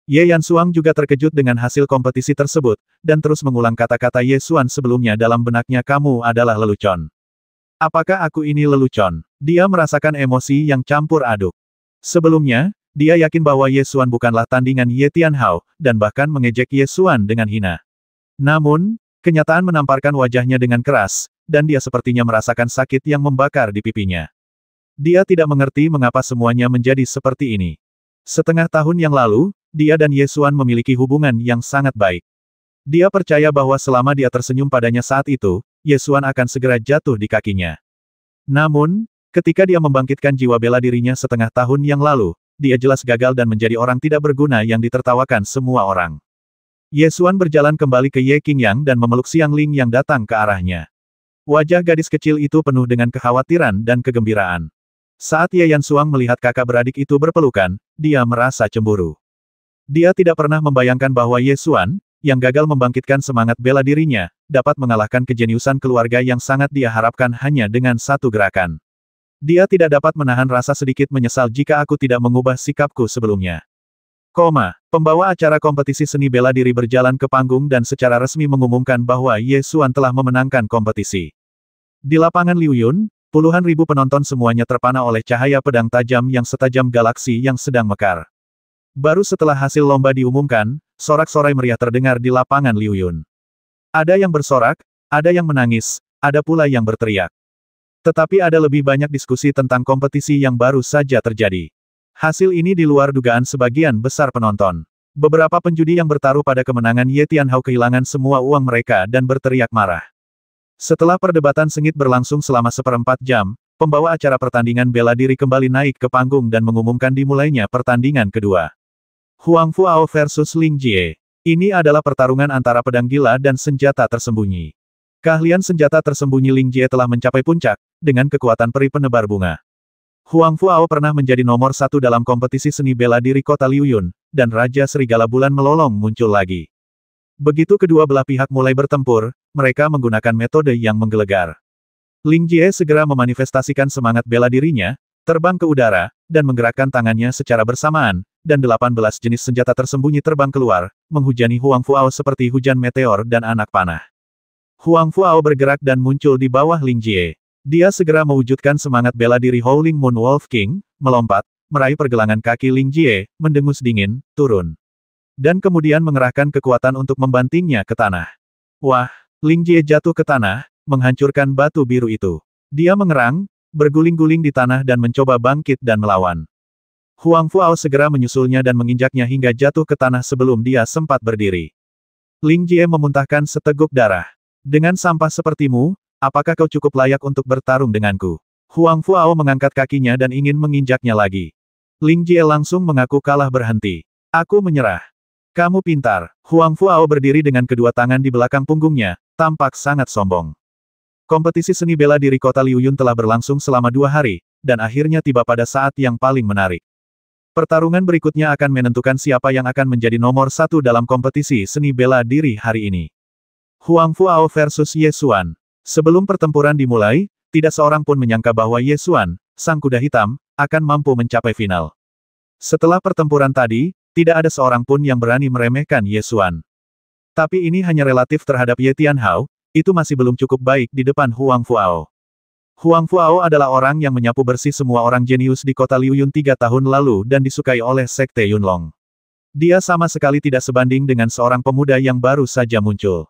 Ye Yansuang juga terkejut dengan hasil kompetisi tersebut, dan terus mengulang kata-kata Ye Xuan sebelumnya dalam benaknya, kamu adalah lelucon. Apakah aku ini lelucon? Dia merasakan emosi yang campur aduk. Sebelumnya, dia yakin bahwa Ye Xuan bukanlah tandingan Ye Tianhao, dan bahkan mengejek Ye Xuan dengan hina. Namun, kenyataan menamparkan wajahnya dengan keras, dan dia sepertinya merasakan sakit yang membakar di pipinya. Dia tidak mengerti mengapa semuanya menjadi seperti ini. Setengah tahun yang lalu, dia dan Ye Xuan memiliki hubungan yang sangat baik. Dia percaya bahwa selama dia tersenyum padanya saat itu, Ye Xuan akan segera jatuh di kakinya. Namun, ketika dia membangkitkan jiwa bela dirinya setengah tahun yang lalu, dia jelas gagal dan menjadi orang tidak berguna yang ditertawakan semua orang. Ye Xuan berjalan kembali ke Ye Qingyang dan memeluk Xiang Ling yang datang ke arahnya. Wajah gadis kecil itu penuh dengan kekhawatiran dan kegembiraan. Saat Ye Yansuang melihat kakak beradik itu berpelukan, dia merasa cemburu. Dia tidak pernah membayangkan bahwa Ye Xuan, yang gagal membangkitkan semangat bela dirinya, dapat mengalahkan kejeniusan keluarga yang sangat dia harapkan hanya dengan satu gerakan. Dia tidak dapat menahan rasa sedikit menyesal jika aku tidak mengubah sikapku sebelumnya. Pembawa acara kompetisi seni bela diri berjalan ke panggung dan secara resmi mengumumkan bahwa Ye Xuan telah memenangkan kompetisi. Di lapangan Liu Yun, puluhan ribu penonton semuanya terpana oleh cahaya pedang tajam yang setajam galaksi yang sedang mekar. Baru setelah hasil lomba diumumkan, sorak-sorai meriah terdengar di lapangan Liu Yun. Ada yang bersorak, ada yang menangis, ada pula yang berteriak. Tetapi ada lebih banyak diskusi tentang kompetisi yang baru saja terjadi. Hasil ini di luar dugaan sebagian besar penonton. Beberapa penjudi yang bertaruh pada kemenangan Ye Tianhao kehilangan semua uang mereka dan berteriak marah. Setelah perdebatan sengit berlangsung selama 1/4 jam, pembawa acara pertandingan bela diri kembali naik ke panggung dan mengumumkan dimulainya pertandingan kedua. Huang Fuao versus Ling Jie. Ini adalah pertarungan antara pedang gila dan senjata tersembunyi. Keahlian senjata tersembunyi Ling Jie telah mencapai puncak, dengan kekuatan peri penebar bunga. Huang Fuao pernah menjadi nomor 1 dalam kompetisi seni bela diri kota Liu Yun, dan Raja Serigala Bulan Melolong muncul lagi. Begitu kedua belah pihak mulai bertempur, mereka menggunakan metode yang menggelegar. Ling Jie segera memanifestasikan semangat bela dirinya, terbang ke udara, dan menggerakkan tangannya secara bersamaan, dan 18 jenis senjata tersembunyi terbang keluar, menghujani Huang Fuao seperti hujan meteor dan anak panah. Huang Fuao bergerak dan muncul di bawah Ling Jie. Dia segera mewujudkan semangat bela diri Howling Moon Wolf King, melompat, meraih pergelangan kaki Ling Jie, mendengus dingin, turun. Dan kemudian mengerahkan kekuatan untuk membantingnya ke tanah. Wah, Ling Jie jatuh ke tanah, menghancurkan batu biru itu. Dia mengerang, berguling-guling di tanah dan mencoba bangkit dan melawan. Huang Fuao segera menyusulnya dan menginjaknya hingga jatuh ke tanah sebelum dia sempat berdiri. Ling Jie memuntahkan seteguk darah. Dengan sampah sepertimu, apakah kau cukup layak untuk bertarung denganku? Huang Fuao mengangkat kakinya dan ingin menginjaknya lagi. Ling Jie langsung mengaku kalah berhenti. Aku menyerah. Kamu pintar. Huang Fuao berdiri dengan kedua tangan di belakang punggungnya, tampak sangat sombong. Kompetisi seni bela diri kota Liu Yun telah berlangsung selama 2 hari, dan akhirnya tiba pada saat yang paling menarik. Pertarungan berikutnya akan menentukan siapa yang akan menjadi nomor 1 dalam kompetisi seni bela diri hari ini. Huang Fuao versus Ye Xuan. Sebelum pertempuran dimulai, tidak seorang pun menyangka bahwa Ye Xuan, sang kuda hitam, akan mampu mencapai final. Setelah pertempuran tadi, tidak ada seorang pun yang berani meremehkan Ye Xuan. Tapi ini hanya relatif terhadap Ye Tianhao, itu masih belum cukup baik di depan Huang Fuao. Huang Fuao adalah orang yang menyapu bersih semua orang jenius di kota Liu Yun 3 tahun lalu dan disukai oleh Sekte Yunlong. Dia sama sekali tidak sebanding dengan seorang pemuda yang baru saja muncul.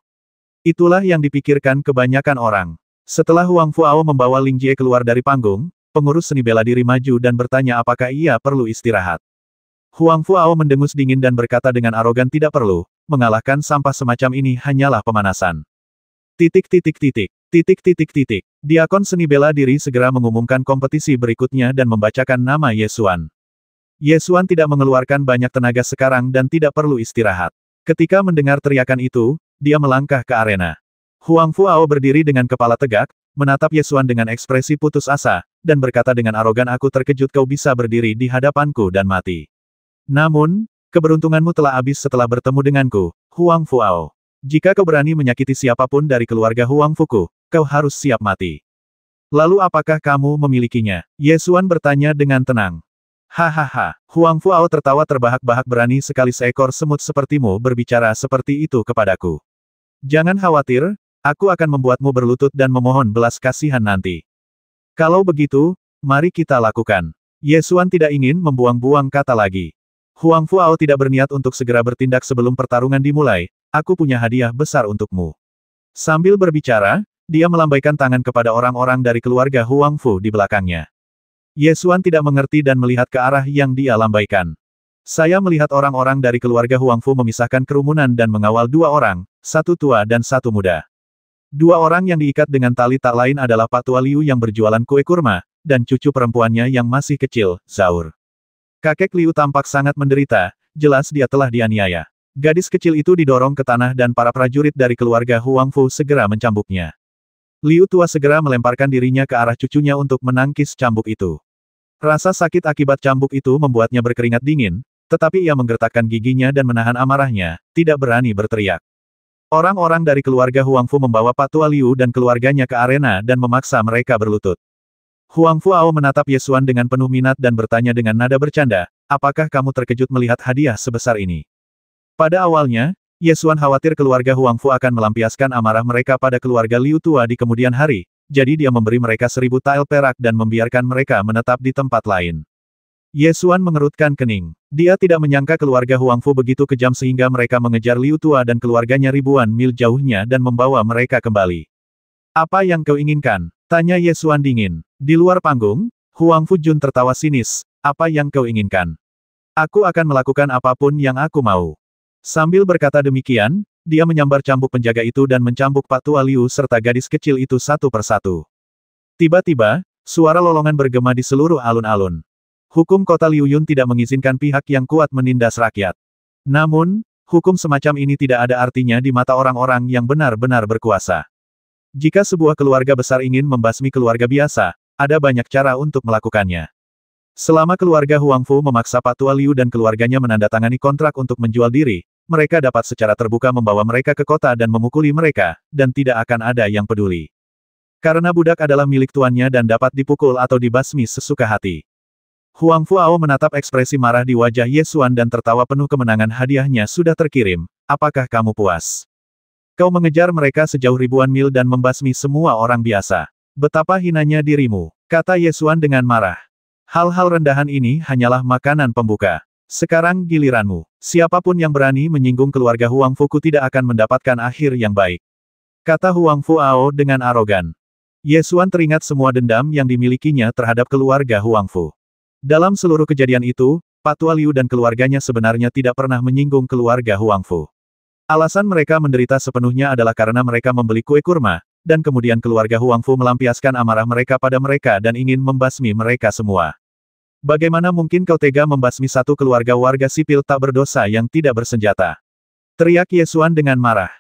Itulah yang dipikirkan kebanyakan orang. Setelah Huang Fuao membawa Ling Jie keluar dari panggung, pengurus seni bela diri maju dan bertanya apakah ia perlu istirahat. Huang Fuao mendengus dingin dan berkata dengan arogan tidak perlu, mengalahkan sampah semacam ini hanyalah pemanasan. Diakon seni bela diri segera mengumumkan kompetisi berikutnya dan membacakan nama Ye Xuan. Ye Xuan tidak mengeluarkan banyak tenaga sekarang dan tidak perlu istirahat. Ketika mendengar teriakan itu, dia melangkah ke arena. Huang Fuao berdiri dengan kepala tegak, menatap Ye Xuan dengan ekspresi putus asa, dan berkata dengan arogan aku terkejut kau bisa berdiri di hadapanku dan mati. Namun, keberuntunganmu telah habis setelah bertemu denganku, Huang Fuao. Jika kau berani menyakiti siapapun dari keluarga Huang Fuku, kau harus siap mati. Lalu apakah kamu memilikinya? Ye Xuan bertanya dengan tenang. Hahaha, Huang Fuao tertawa terbahak-bahak berani sekali seekor semut sepertimu berbicara seperti itu kepadaku. Jangan khawatir, aku akan membuatmu berlutut dan memohon belas kasihan nanti. Kalau begitu, mari kita lakukan. Ye Xuan tidak ingin membuang-buang kata lagi. Huang Fuao tidak berniat untuk segera bertindak sebelum pertarungan dimulai, aku punya hadiah besar untukmu. Sambil berbicara, dia melambaikan tangan kepada orang-orang dari keluarga Huang Fu di belakangnya. Ye Xuan tidak mengerti dan melihat ke arah yang dia lambaikan. Saya melihat orang-orang dari keluarga Huang Fu memisahkan kerumunan dan mengawal dua orang, satu tua dan satu muda. Dua orang yang diikat dengan tali tak lain adalah Pak Tua Liu yang berjualan kue kurma, dan cucu perempuannya yang masih kecil, Zaur. Kakek Liu tampak sangat menderita, jelas dia telah dianiaya. Gadis kecil itu didorong ke tanah dan para prajurit dari keluarga Huang Fu segera mencambuknya. Liu tua segera melemparkan dirinya ke arah cucunya untuk menangkis cambuk itu. Rasa sakit akibat cambuk itu membuatnya berkeringat dingin, tetapi ia menggertakkan giginya dan menahan amarahnya, tidak berani berteriak. Orang-orang dari keluarga Huang Fu membawa Pak Tua Liu dan keluarganya ke arena dan memaksa mereka berlutut. Huang Fuao menatap Ye Xuan dengan penuh minat dan bertanya dengan nada bercanda, apakah kamu terkejut melihat hadiah sebesar ini? Pada awalnya, Ye Xuan khawatir keluarga Huang Fu akan melampiaskan amarah mereka pada keluarga Liu tua di kemudian hari, jadi dia memberi mereka 1000 tael perak dan membiarkan mereka menetap di tempat lain. Ye Xuan mengerutkan kening. Dia tidak menyangka keluarga Huang Fu begitu kejam sehingga mereka mengejar Liu tua dan keluarganya ribuan mil jauhnya dan membawa mereka kembali. Apa yang kau inginkan? Tanya Ye Xuan dingin. Di luar panggung, Huang Fu Jun tertawa sinis, apa yang kau inginkan? Aku akan melakukan apapun yang aku mau. Sambil berkata demikian, dia menyambar cambuk penjaga itu dan mencambuk Pak Tua Liu serta gadis kecil itu satu persatu. Tiba-tiba, suara lolongan bergema di seluruh alun-alun. Hukum kota Liu Yun tidak mengizinkan pihak yang kuat menindas rakyat. Namun, hukum semacam ini tidak ada artinya di mata orang-orang yang benar-benar berkuasa. Jika sebuah keluarga besar ingin membasmi keluarga biasa, ada banyak cara untuk melakukannya. Selama keluarga Huang Fu memaksa Pak Tua Liu dan keluarganya menandatangani kontrak untuk menjual diri, mereka dapat secara terbuka membawa mereka ke kota dan memukuli mereka, dan tidak akan ada yang peduli. Karena budak adalah milik tuannya dan dapat dipukul atau dibasmi sesuka hati. Huang Fuao menatap ekspresi marah di wajah Ye Xuan dan tertawa penuh kemenangan. Hadiahnya sudah terkirim, apakah kamu puas? Kau mengejar mereka sejauh ribuan mil dan membasmi semua orang biasa. Betapa hinanya dirimu, kata Ye Xuan dengan marah. Hal-hal rendahan ini hanyalah makanan pembuka. Sekarang giliranmu. Siapapun yang berani menyinggung keluarga Huang Fuku tidak akan mendapatkan akhir yang baik. Kata Huang Fuao dengan arogan. Ye Xuan teringat semua dendam yang dimilikinya terhadap keluarga Huang Fu. Dalam seluruh kejadian itu, Pak Tua Liu dan keluarganya sebenarnya tidak pernah menyinggung keluarga Huang Fu. Alasan mereka menderita sepenuhnya adalah karena mereka membeli kue kurma, dan kemudian keluarga Huang Fu melampiaskan amarah mereka pada mereka dan ingin membasmi mereka semua. Bagaimana mungkin kau tega membasmi satu keluarga warga sipil tak berdosa yang tidak bersenjata? Teriak Ye Xuan dengan marah.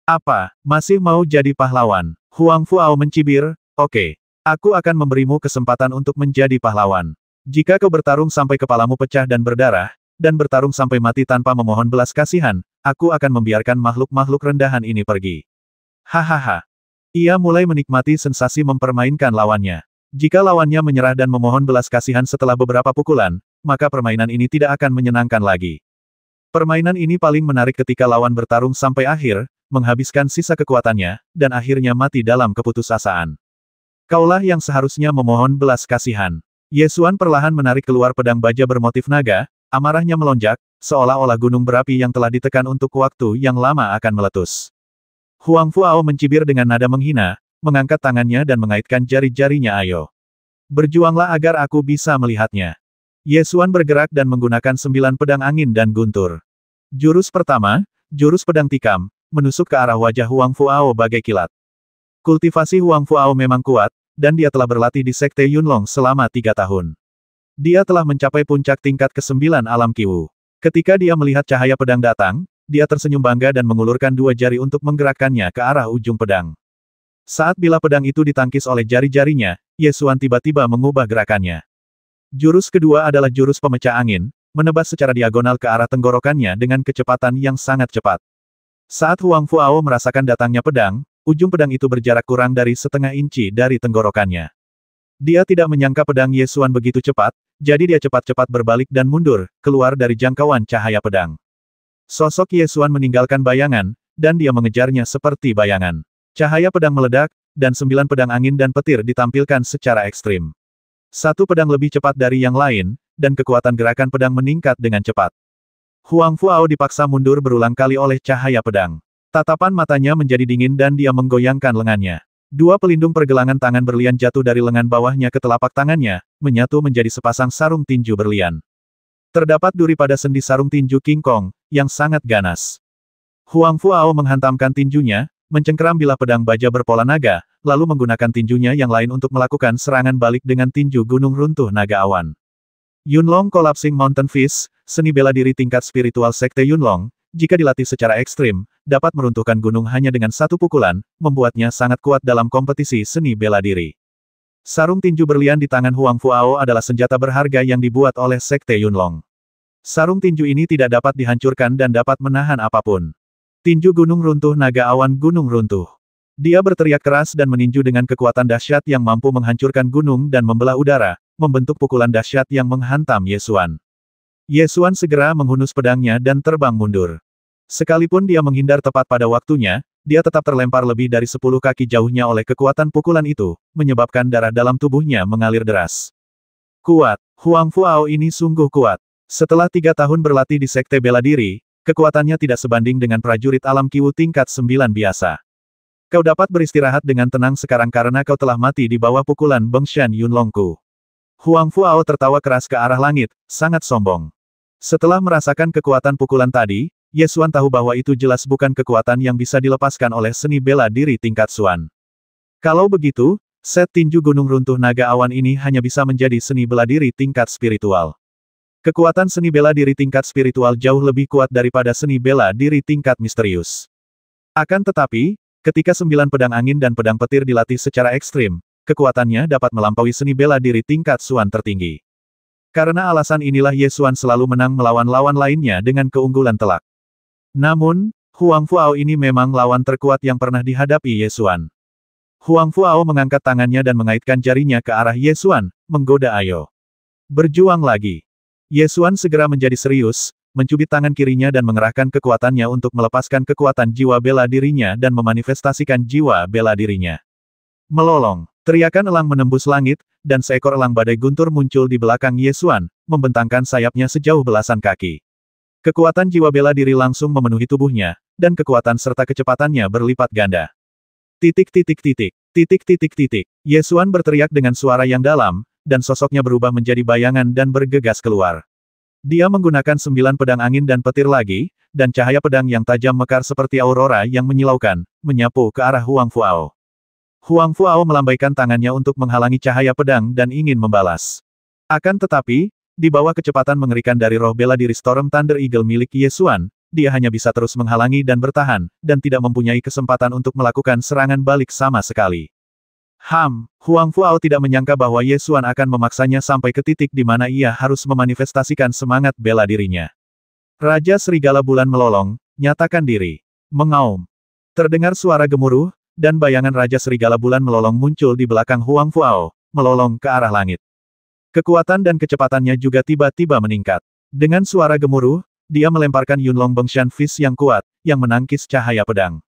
Apa, masih mau jadi pahlawan? Huang Fuao mencibir, oke. Aku akan memberimu kesempatan untuk menjadi pahlawan. Jika kau bertarung sampai kepalamu pecah dan berdarah, dan bertarung sampai mati tanpa memohon belas kasihan, aku akan membiarkan makhluk-makhluk rendahan ini pergi. Hahaha. Ia mulai menikmati sensasi mempermainkan lawannya. Jika lawannya menyerah dan memohon belas kasihan setelah beberapa pukulan, maka permainan ini tidak akan menyenangkan lagi. Permainan ini paling menarik ketika lawan bertarung sampai akhir, menghabiskan sisa kekuatannya, dan akhirnya mati dalam keputusasaan. Kaulah yang seharusnya memohon belas kasihan. Ye Xuan perlahan menarik keluar pedang baja bermotif naga, amarahnya melonjak, seolah-olah gunung berapi yang telah ditekan untuk waktu yang lama akan meletus. Huang Fuao mencibir dengan nada menghina, mengangkat tangannya dan mengaitkan jari-jarinya. Ayo. Berjuanglah agar aku bisa melihatnya. Ye Xuan bergerak dan menggunakan 9 pedang angin dan guntur. Jurus pertama, jurus pedang tikam, menusuk ke arah wajah Huang Fuao bagai kilat. Kultivasi Huang Fuao memang kuat, dan dia telah berlatih di Sekte Yunlong selama 3 tahun. Dia telah mencapai puncak tingkat ke-9 alam Qiwu. Ketika dia melihat cahaya pedang datang, dia tersenyum bangga dan mengulurkan 2 jari untuk menggerakkannya ke arah ujung pedang. Saat bila pedang itu ditangkis oleh jari-jarinya, Ye Xuan tiba-tiba mengubah gerakannya. Jurus kedua adalah jurus pemecah angin, menebas secara diagonal ke arah tenggorokannya dengan kecepatan yang sangat cepat. Saat Huang Fuao merasakan datangnya pedang, ujung pedang itu berjarak kurang dari setengah inci dari tenggorokannya. Dia tidak menyangka pedang Ye Xuan begitu cepat, jadi dia cepat-cepat berbalik dan mundur, keluar dari jangkauan cahaya pedang. Sosok Ye Xuan meninggalkan bayangan, dan dia mengejarnya seperti bayangan. Cahaya pedang meledak, dan 9 pedang angin dan petir ditampilkan secara ekstrim. Satu pedang lebih cepat dari yang lain, dan kekuatan gerakan pedang meningkat dengan cepat. Huang Fuao dipaksa mundur berulang kali oleh cahaya pedang. Tatapan matanya menjadi dingin dan dia menggoyangkan lengannya. Dua pelindung pergelangan tangan berlian jatuh dari lengan bawahnya ke telapak tangannya, menyatu menjadi sepasang sarung tinju berlian. Terdapat duri pada sendi sarung tinju King Kong, yang sangat ganas. Huang Fuao menghantamkan tinjunya, mencengkeram bilah pedang baja berpola naga, lalu menggunakan tinjunya yang lain untuk melakukan serangan balik dengan tinju gunung runtuh naga awan. Yunlong Collapsing Mountain Fist, seni bela diri tingkat spiritual Sekte Yunlong, jika dilatih secara ekstrim, dapat meruntuhkan gunung hanya dengan satu pukulan, membuatnya sangat kuat dalam kompetisi seni bela diri. Sarung tinju berlian di tangan Huang Fuao adalah senjata berharga yang dibuat oleh Sekte Yunlong. Sarung tinju ini tidak dapat dihancurkan dan dapat menahan apapun. Tinju gunung runtuh naga awan gunung runtuh. Dia berteriak keras dan meninju dengan kekuatan dahsyat yang mampu menghancurkan gunung dan membelah udara, membentuk pukulan dahsyat yang menghantam Ye Xuan. Ye Xuan segera menghunus pedangnya dan terbang mundur. Sekalipun dia menghindar tepat pada waktunya, dia tetap terlempar lebih dari 10 kaki jauhnya oleh kekuatan pukulan itu, menyebabkan darah dalam tubuhnya mengalir deras. Kuat, Huang Fuao ini sungguh kuat. Setelah 3 tahun berlatih di Sekte Bela Diri, kekuatannya tidak sebanding dengan prajurit alam Kiwu tingkat 9 biasa. Kau dapat beristirahat dengan tenang sekarang karena kau telah mati di bawah pukulan Bengshan Yunlongku. Huang Fuao tertawa keras ke arah langit, sangat sombong. Setelah merasakan kekuatan pukulan tadi, Ye Xuan tahu bahwa itu jelas bukan kekuatan yang bisa dilepaskan oleh seni bela diri tingkat Xuan. Kalau begitu, set tinju gunung runtuh naga awan ini hanya bisa menjadi seni bela diri tingkat spiritual. Kekuatan seni bela diri tingkat spiritual jauh lebih kuat daripada seni bela diri tingkat misterius. Akan tetapi, ketika 9 pedang angin dan pedang petir dilatih secara ekstrim, kekuatannya dapat melampaui seni bela diri tingkat Xuan tertinggi. Karena alasan inilah Ye Xuan selalu menang melawan lawan lainnya dengan keunggulan telak. Namun, Huang Fuao ini memang lawan terkuat yang pernah dihadapi Ye Xuan. Huang Fuao mengangkat tangannya dan mengaitkan jarinya ke arah Ye Xuan, menggoda ayo. Berjuang lagi. Ye Xuan segera menjadi serius, mencubit tangan kirinya dan mengerahkan kekuatannya untuk melepaskan kekuatan jiwa bela dirinya dan memanifestasikan jiwa bela dirinya. Melolong. Teriakan elang menembus langit, dan seekor elang badai guntur muncul di belakang Ye Xuan, membentangkan sayapnya sejauh belasan kaki. Kekuatan jiwa bela diri langsung memenuhi tubuhnya, dan kekuatan serta kecepatannya berlipat ganda. Titik titik titik. Titik titik titik. Ye Xuan berteriak dengan suara yang dalam, dan sosoknya berubah menjadi bayangan dan bergegas keluar. Dia menggunakan 9 pedang angin dan petir lagi, dan cahaya pedang yang tajam mekar seperti aurora yang menyilaukan, menyapu ke arah Huang Fuao. Huang Fuao melambaikan tangannya untuk menghalangi cahaya pedang dan ingin membalas. Akan tetapi, di bawah kecepatan mengerikan dari roh bela diri Storm Thunder Eagle milik Ye Xuan, dia hanya bisa terus menghalangi dan bertahan, dan tidak mempunyai kesempatan untuk melakukan serangan balik sama sekali. Huang Fuao tidak menyangka bahwa Ye Xuan akan memaksanya sampai ke titik di mana ia harus memanifestasikan semangat bela dirinya. Raja Serigala Bulan melolong, nyatakan diri. Mengaum. Terdengar suara gemuruh, dan bayangan Raja Serigala Bulan melolong muncul di belakang Huang Fuao, melolong ke arah langit. Kekuatan dan kecepatannya juga tiba-tiba meningkat. Dengan suara gemuruh, dia melemparkan Yunlong Bengshan Fist yang kuat, yang menangkis cahaya pedang.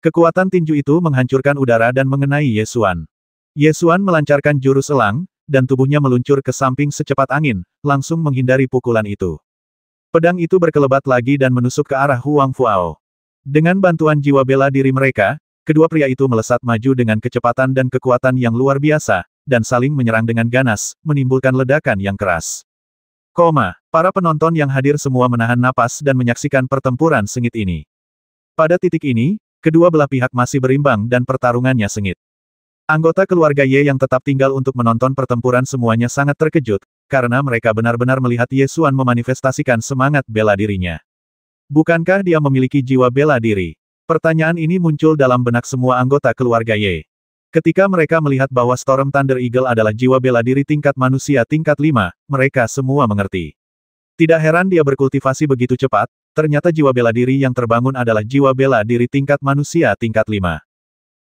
Kekuatan tinju itu menghancurkan udara dan mengenai Ye Xuan. Ye Xuan melancarkan jurus elang, dan tubuhnya meluncur ke samping secepat angin, langsung menghindari pukulan itu. Pedang itu berkelebat lagi dan menusuk ke arah Huang Fuao. Dengan bantuan jiwa bela diri mereka, kedua pria itu melesat maju dengan kecepatan dan kekuatan yang luar biasa, dan saling menyerang dengan ganas, menimbulkan ledakan yang keras. Para penonton yang hadir semua menahan napas dan menyaksikan pertempuran sengit ini. Pada titik ini, kedua belah pihak masih berimbang dan pertarungannya sengit. Anggota keluarga Ye yang tetap tinggal untuk menonton pertempuran semuanya sangat terkejut, karena mereka benar-benar melihat Ye Xuan memanifestasikan semangat bela dirinya. Bukankah dia memiliki jiwa bela diri? Pertanyaan ini muncul dalam benak semua anggota keluarga Ye. Ketika mereka melihat bahwa Storm Thunder Eagle adalah jiwa bela diri tingkat manusia tingkat 5, mereka semua mengerti. Tidak heran dia berkultivasi begitu cepat, ternyata jiwa bela diri yang terbangun adalah jiwa bela diri tingkat manusia tingkat 5.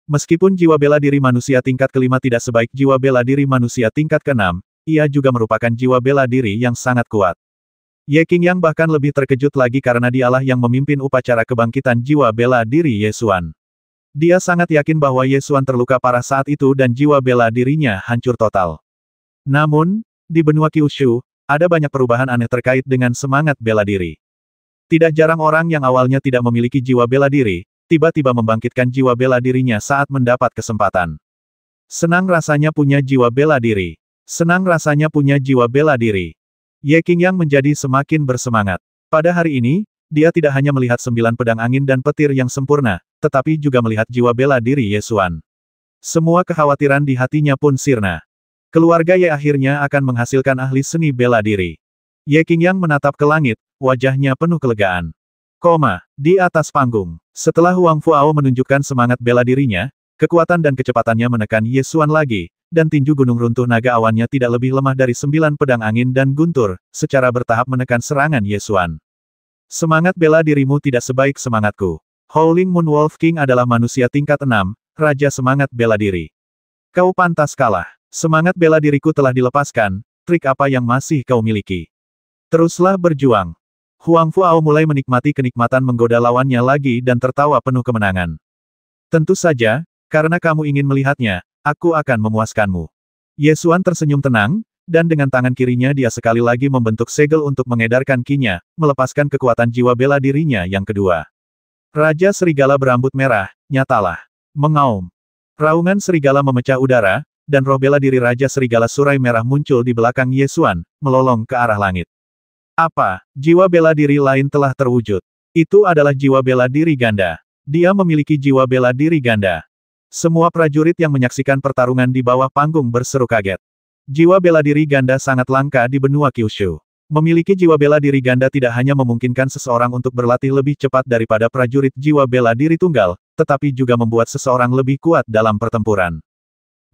Meskipun jiwa bela diri manusia tingkat ke-5 tidak sebaik jiwa bela diri manusia tingkat ke-6, ia juga merupakan jiwa bela diri yang sangat kuat. Ye Qingyang bahkan lebih terkejut lagi karena dialah yang memimpin upacara kebangkitan jiwa bela diri Ye Xuan. Dia sangat yakin bahwa Ye Xuan terluka parah saat itu dan jiwa bela dirinya hancur total. Namun, di benua Kyushu, ada banyak perubahan aneh terkait dengan semangat bela diri. Tidak jarang orang yang awalnya tidak memiliki jiwa bela diri, tiba-tiba membangkitkan jiwa bela dirinya saat mendapat kesempatan. Senang rasanya punya jiwa bela diri. Senang rasanya punya jiwa bela diri. Ye Qingyang menjadi semakin bersemangat. Pada hari ini, dia tidak hanya melihat 9 pedang angin dan petir yang sempurna, tetapi juga melihat jiwa bela diri Ye Xuan. Semua kekhawatiran di hatinya pun sirna. Keluarga Ye akhirnya akan menghasilkan ahli seni bela diri. Ye Qingyang menatap ke langit, wajahnya penuh kelegaan. Di atas panggung. Setelah Huang Fuao menunjukkan semangat bela dirinya, kekuatan dan kecepatannya menekan Ye Xuan lagi, dan tinju gunung runtuh naga awannya tidak lebih lemah dari 9 pedang angin dan guntur, secara bertahap menekan serangan Ye Xuan. Semangat bela dirimu tidak sebaik semangatku. Howling Moon Wolf King adalah manusia tingkat 6, Raja Semangat Bela Diri. Kau pantas kalah. Semangat bela diriku telah dilepaskan, trik apa yang masih kau miliki? Teruslah berjuang. Huang Fuao mulai menikmati kenikmatan menggoda lawannya lagi dan tertawa penuh kemenangan. Tentu saja, karena kamu ingin melihatnya, aku akan memuaskanmu. Ye Xuan tersenyum tenang, dan dengan tangan kirinya dia sekali lagi membentuk segel untuk mengedarkan kinya, melepaskan kekuatan jiwa bela dirinya yang kedua. Raja Serigala berambut merah, nyatalah. Mengaum. Raungan serigala memecah udara, dan roh bela diri Raja Serigala Surai Merah muncul di belakang Ye Xuan, melolong ke arah langit. Apa, jiwa bela diri lain telah terwujud? Itu adalah jiwa bela diri ganda. Dia memiliki jiwa bela diri ganda. Semua prajurit yang menyaksikan pertarungan di bawah panggung berseru kaget. Jiwa bela diri ganda sangat langka di benua Kyushu. Memiliki jiwa bela diri ganda tidak hanya memungkinkan seseorang untuk berlatih lebih cepat daripada prajurit jiwa bela diri tunggal, tetapi juga membuat seseorang lebih kuat dalam pertempuran.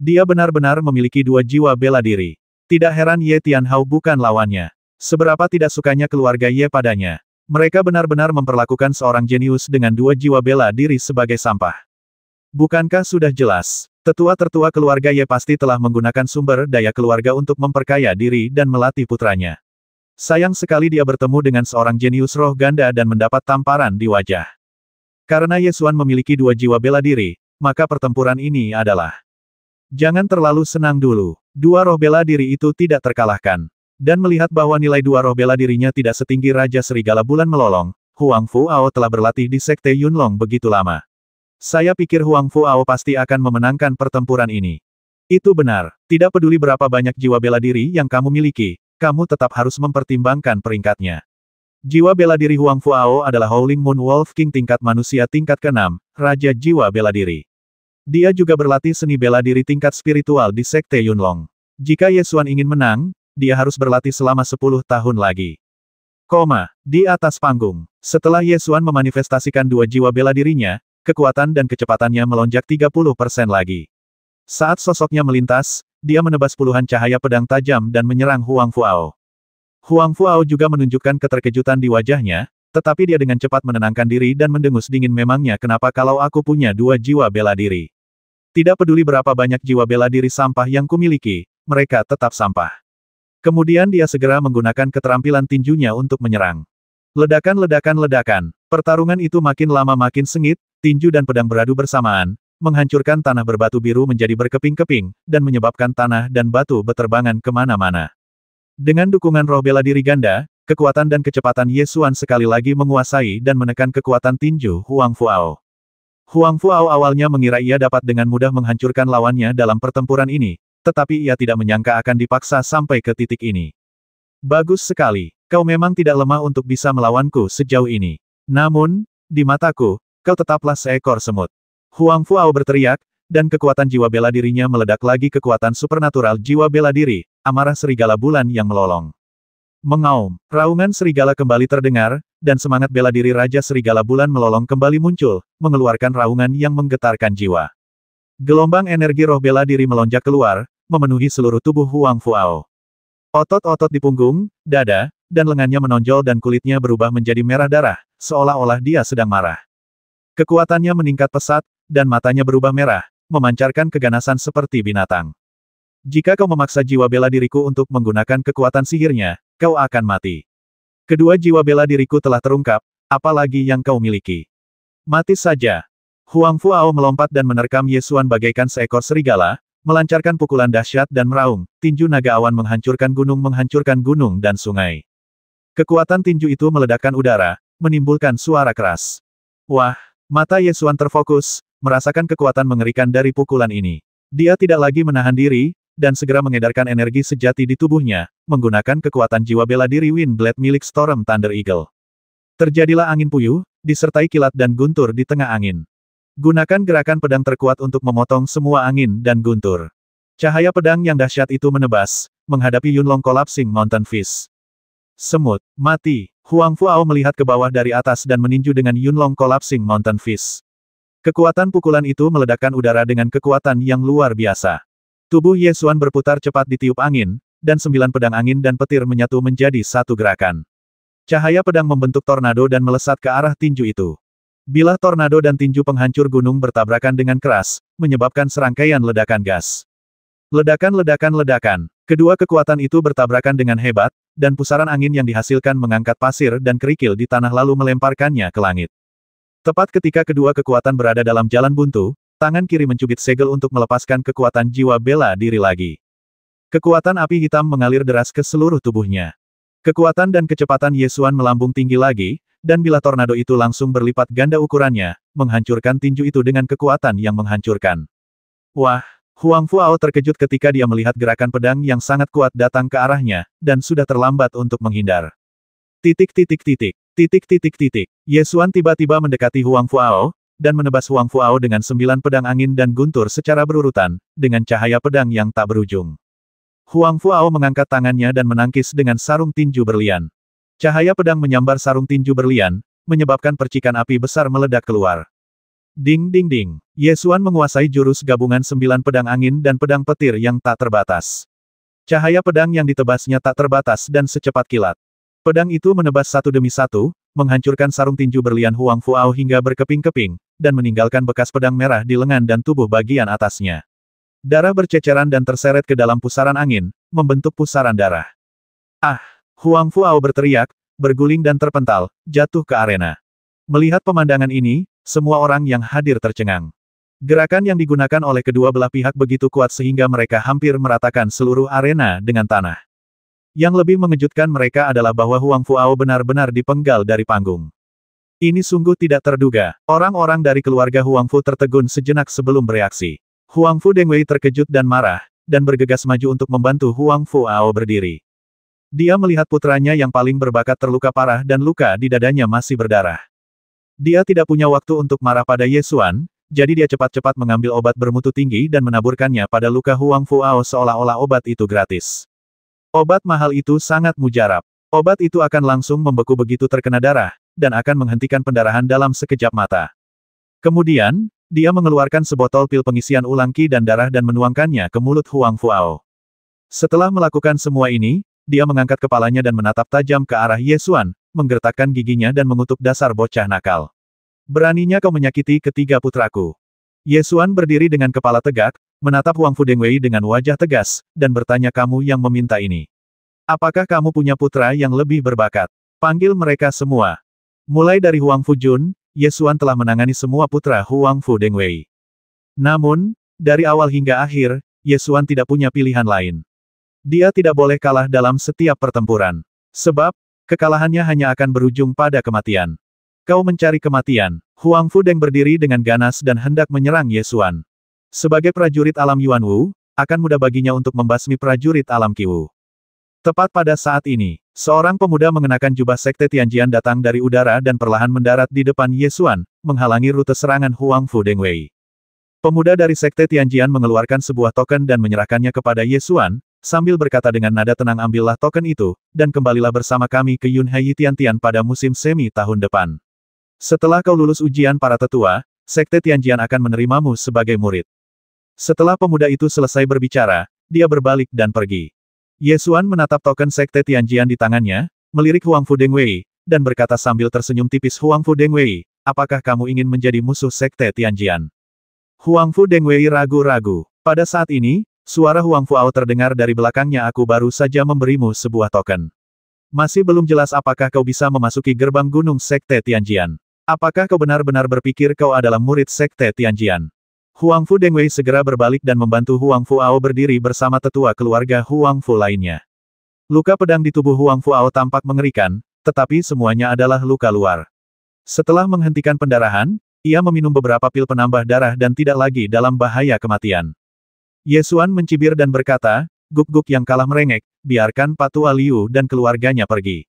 Dia benar-benar memiliki 2 jiwa bela diri. Tidak heran Ye Tianhao bukan lawannya. Seberapa tidak sukanya keluarga Ye padanya. Mereka benar-benar memperlakukan seorang jenius dengan 2 jiwa bela diri sebagai sampah. Bukankah sudah jelas? Tetua-tertua keluarga Ye pasti telah menggunakan sumber daya keluarga untuk memperkaya diri dan melatih putranya. Sayang sekali dia bertemu dengan seorang jenius roh ganda dan mendapat tamparan di wajah. Karena Ye Xuan memiliki 2 jiwa bela diri, maka pertempuran ini adalah... Jangan terlalu senang dulu. 2 roh bela diri itu tidak terkalahkan. Dan melihat bahwa nilai 2 roh bela dirinya tidak setinggi Raja Serigala Bulan Melolong, Huang Fuao telah berlatih di Sekte Yunlong begitu lama. Saya pikir Huang Fuao pasti akan memenangkan pertempuran ini. Itu benar. Tidak peduli berapa banyak jiwa bela diri yang kamu miliki, kamu tetap harus mempertimbangkan peringkatnya. Jiwa bela diri Huang Fuao adalah Howling Moon Wolf King tingkat manusia tingkat ke-6, Raja Jiwa Bela Diri. Dia juga berlatih seni bela diri tingkat spiritual di Sekte Yunlong. Jika Ye Xuan ingin menang, dia harus berlatih selama 10 tahun lagi. Di atas panggung. Setelah Ye Xuan memanifestasikan 2 jiwa bela dirinya, kekuatan dan kecepatannya melonjak 30% lagi. Saat sosoknya melintas, dia menebas puluhan cahaya pedang tajam dan menyerang Huang Fuao. Huang Fuao juga menunjukkan keterkejutan di wajahnya, tetapi dia dengan cepat menenangkan diri dan mendengus dingin. Memangnya kenapa kalau aku punya 2 jiwa bela diri? Tidak peduli berapa banyak jiwa bela diri sampah yang kumiliki, mereka tetap sampah. Kemudian dia segera menggunakan keterampilan tinjunya untuk menyerang. Ledakan-ledakan-ledakan. Pertarungan itu makin lama makin sengit, tinju dan pedang beradu bersamaan, menghancurkan tanah berbatu biru menjadi berkeping-keping, dan menyebabkan tanah dan batu beterbangan kemana-mana. Dengan dukungan roh bela diri ganda, kekuatan dan kecepatan Ye Xuan sekali lagi menguasai dan menekan kekuatan tinju Huang Fuao. Huang Fuao awalnya mengira ia dapat dengan mudah menghancurkan lawannya dalam pertempuran ini, tetapi ia tidak menyangka akan dipaksa sampai ke titik ini. Bagus sekali, kau memang tidak lemah untuk bisa melawanku sejauh ini. Namun, di mataku, kau tetaplah seekor semut. Huang Fuao berteriak, dan kekuatan jiwa bela dirinya meledak lagi. Kekuatan supernatural jiwa bela diri, amarah serigala bulan yang melolong. Mengaum, raungan serigala kembali terdengar, dan semangat bela diri Raja Serigala Bulan Melolong kembali muncul, mengeluarkan raungan yang menggetarkan jiwa. Gelombang energi roh bela diri melonjak keluar, memenuhi seluruh tubuh Huang Fuao. Otot-otot di punggung, dada, dan lengannya menonjol dan kulitnya berubah menjadi merah darah, seolah-olah dia sedang marah. Kekuatannya meningkat pesat, dan matanya berubah merah, memancarkan keganasan seperti binatang. Jika kau memaksa jiwa bela diriku untuk menggunakan kekuatan sihirnya, kau akan mati. Kedua jiwa bela diriku telah terungkap, apalagi yang kau miliki. Mati saja. Huang Fuao melompat dan menerkam Ye Xuan bagaikan seekor serigala, Melancarkan pukulan dahsyat dan meraung, tinju naga awan menghancurkan gunung dan sungai. Kekuatan tinju itu meledakkan udara, menimbulkan suara keras. Wah, mata Ye Xuan terfokus, merasakan kekuatan mengerikan dari pukulan ini. Dia tidak lagi menahan diri, dan segera mengedarkan energi sejati di tubuhnya, menggunakan kekuatan jiwa bela diri Wind Blade milik Storm Thunder Eagle. Terjadilah angin puyuh, disertai kilat dan guntur di tengah angin. Gunakan gerakan pedang terkuat untuk memotong semua angin dan guntur. Cahaya pedang yang dahsyat itu menebas, menghadapi Yunlong Collapsing Mountain Fist. Semut, mati. Huang Fuao melihat ke bawah dari atas dan meninju dengan Yunlong Collapsing Mountain Fist. Kekuatan pukulan itu meledakkan udara dengan kekuatan yang luar biasa. Tubuh Ye Xuan berputar cepat ditiup angin, dan 9 pedang angin dan petir menyatu menjadi satu gerakan. Cahaya pedang membentuk tornado dan melesat ke arah tinju itu. Bilah tornado dan tinju penghancur gunung bertabrakan dengan keras, menyebabkan serangkaian ledakan gas. Ledakan. Kedua kekuatan itu bertabrakan dengan hebat, dan pusaran angin yang dihasilkan mengangkat pasir dan kerikil di tanah lalu melemparkannya ke langit. Tepat ketika kedua kekuatan berada dalam jalan buntu, tangan kiri mencubit segel untuk melepaskan kekuatan jiwa bela diri lagi. Kekuatan api hitam mengalir deras ke seluruh tubuhnya. Kekuatan dan kecepatan Ye Xuan melambung tinggi lagi, dan bilah tornado itu langsung berlipat ganda ukurannya, menghancurkan tinju itu dengan kekuatan yang menghancurkan. Wah, Huang Fuao terkejut ketika dia melihat gerakan pedang yang sangat kuat datang ke arahnya, dan sudah terlambat untuk menghindar. Ye Xuan tiba-tiba mendekati Huang Fuao, dan menebas Huang Fuao dengan 9 pedang angin dan guntur secara berurutan, dengan cahaya pedang yang tak berujung. Huang Fuao mengangkat tangannya dan menangkis dengan sarung tinju berlian. Cahaya pedang menyambar sarung tinju berlian, menyebabkan percikan api besar meledak keluar. Ding ding ding. Ye Xuan menguasai jurus gabungan 9 pedang angin dan pedang petir yang tak terbatas. Cahaya pedang yang ditebasnya tak terbatas dan secepat kilat. Pedang itu menebas satu demi satu, menghancurkan sarung tinju berlian Huang Fuao hingga berkeping-keping, dan meninggalkan bekas pedang merah di lengan dan tubuh bagian atasnya. Darah berceceran dan terseret ke dalam pusaran angin, membentuk pusaran darah. Ah! Huang Fuao berteriak, berguling dan terpental, jatuh ke arena. Melihat pemandangan ini, semua orang yang hadir tercengang. Gerakan yang digunakan oleh kedua belah pihak begitu kuat sehingga mereka hampir meratakan seluruh arena dengan tanah. Yang lebih mengejutkan mereka adalah bahwa Huang Fuao benar-benar dipenggal dari panggung. Ini sungguh tidak terduga. Orang-orang dari keluarga Huang Fu tertegun sejenak sebelum bereaksi. Huang Fu Dengwei terkejut dan marah, dan bergegas maju untuk membantu Huang Fuao berdiri. Dia melihat putranya yang paling berbakat terluka parah dan luka di dadanya masih berdarah. Dia tidak punya waktu untuk marah pada Ye Xuan, jadi dia cepat-cepat mengambil obat bermutu tinggi dan menaburkannya pada luka Huang Fuao seolah-olah obat itu gratis. Obat mahal itu sangat mujarab. Obat itu akan langsung membeku begitu terkena darah, dan akan menghentikan pendarahan dalam sekejap mata. Kemudian, dia mengeluarkan sebotol pil pengisian ulang ki dan darah dan menuangkannya ke mulut Huang Fuao. Setelah melakukan semua ini, dia mengangkat kepalanya dan menatap tajam ke arah Ye Xuan, menggertakkan giginya dan mengutuk dasar bocah nakal. Beraninya kau menyakiti ketiga putraku. Ye Xuan berdiri dengan kepala tegak, menatap Huang Fu Dengwei dengan wajah tegas, dan bertanya kamu yang meminta ini. Apakah kamu punya putra yang lebih berbakat? Panggil mereka semua. Mulai dari Huang Fu Jun, Ye Xuan telah menangani semua putra Huang Fu Dengwei. Namun, dari awal hingga akhir, Ye Xuan tidak punya pilihan lain. Dia tidak boleh kalah dalam setiap pertempuran. Sebab, kekalahannya hanya akan berujung pada kematian. Kau mencari kematian. Huang Fu Deng berdiri dengan ganas dan hendak menyerang Ye Xuan. Sebagai prajurit alam Yuan Wu, akan mudah baginya untuk membasmi prajurit alam Qi Wu. Tepat pada saat ini, seorang pemuda mengenakan jubah sekte Tianjian datang dari udara dan perlahan mendarat di depan Ye Xuan, menghalangi rute serangan Huang Fu Dengwei. Pemuda dari sekte Tianjian mengeluarkan sebuah token dan menyerahkannya kepada Ye Xuan, sambil berkata dengan nada tenang ambillah token itu, dan kembalilah bersama kami ke Yunhai Tiantian pada musim semi tahun depan. Setelah kau lulus ujian para tetua, sekte Tianjian akan menerimamu sebagai murid. Setelah pemuda itu selesai berbicara, dia berbalik dan pergi. Ye Xuan menatap token sekte Tianjian di tangannya, melirik Huang Fu Dengwei, dan berkata sambil tersenyum tipis Huang Fu Dengwei, apakah kamu ingin menjadi musuh sekte Tianjian? Huang Fu Dengwei ragu-ragu. Pada saat ini, suara Huang Fuao terdengar dari belakangnya aku baru saja memberimu sebuah token. Masih belum jelas apakah kau bisa memasuki gerbang gunung sekte Tianjian. Apakah kau benar-benar berpikir kau adalah murid sekte Tianjian? Huang Fu Dengwei segera berbalik dan membantu Huang Fu Ao berdiri bersama tetua keluarga Huang Fu lainnya. Luka pedang di tubuh Huang Fu Ao tampak mengerikan, tetapi semuanya adalah luka luar. Setelah menghentikan pendarahan, ia meminum beberapa pil penambah darah dan tidak lagi dalam bahaya kematian. Ye Xuan mencibir dan berkata, "Guk-guk yang kalah merengek, biarkan Patua Liu dan keluarganya pergi."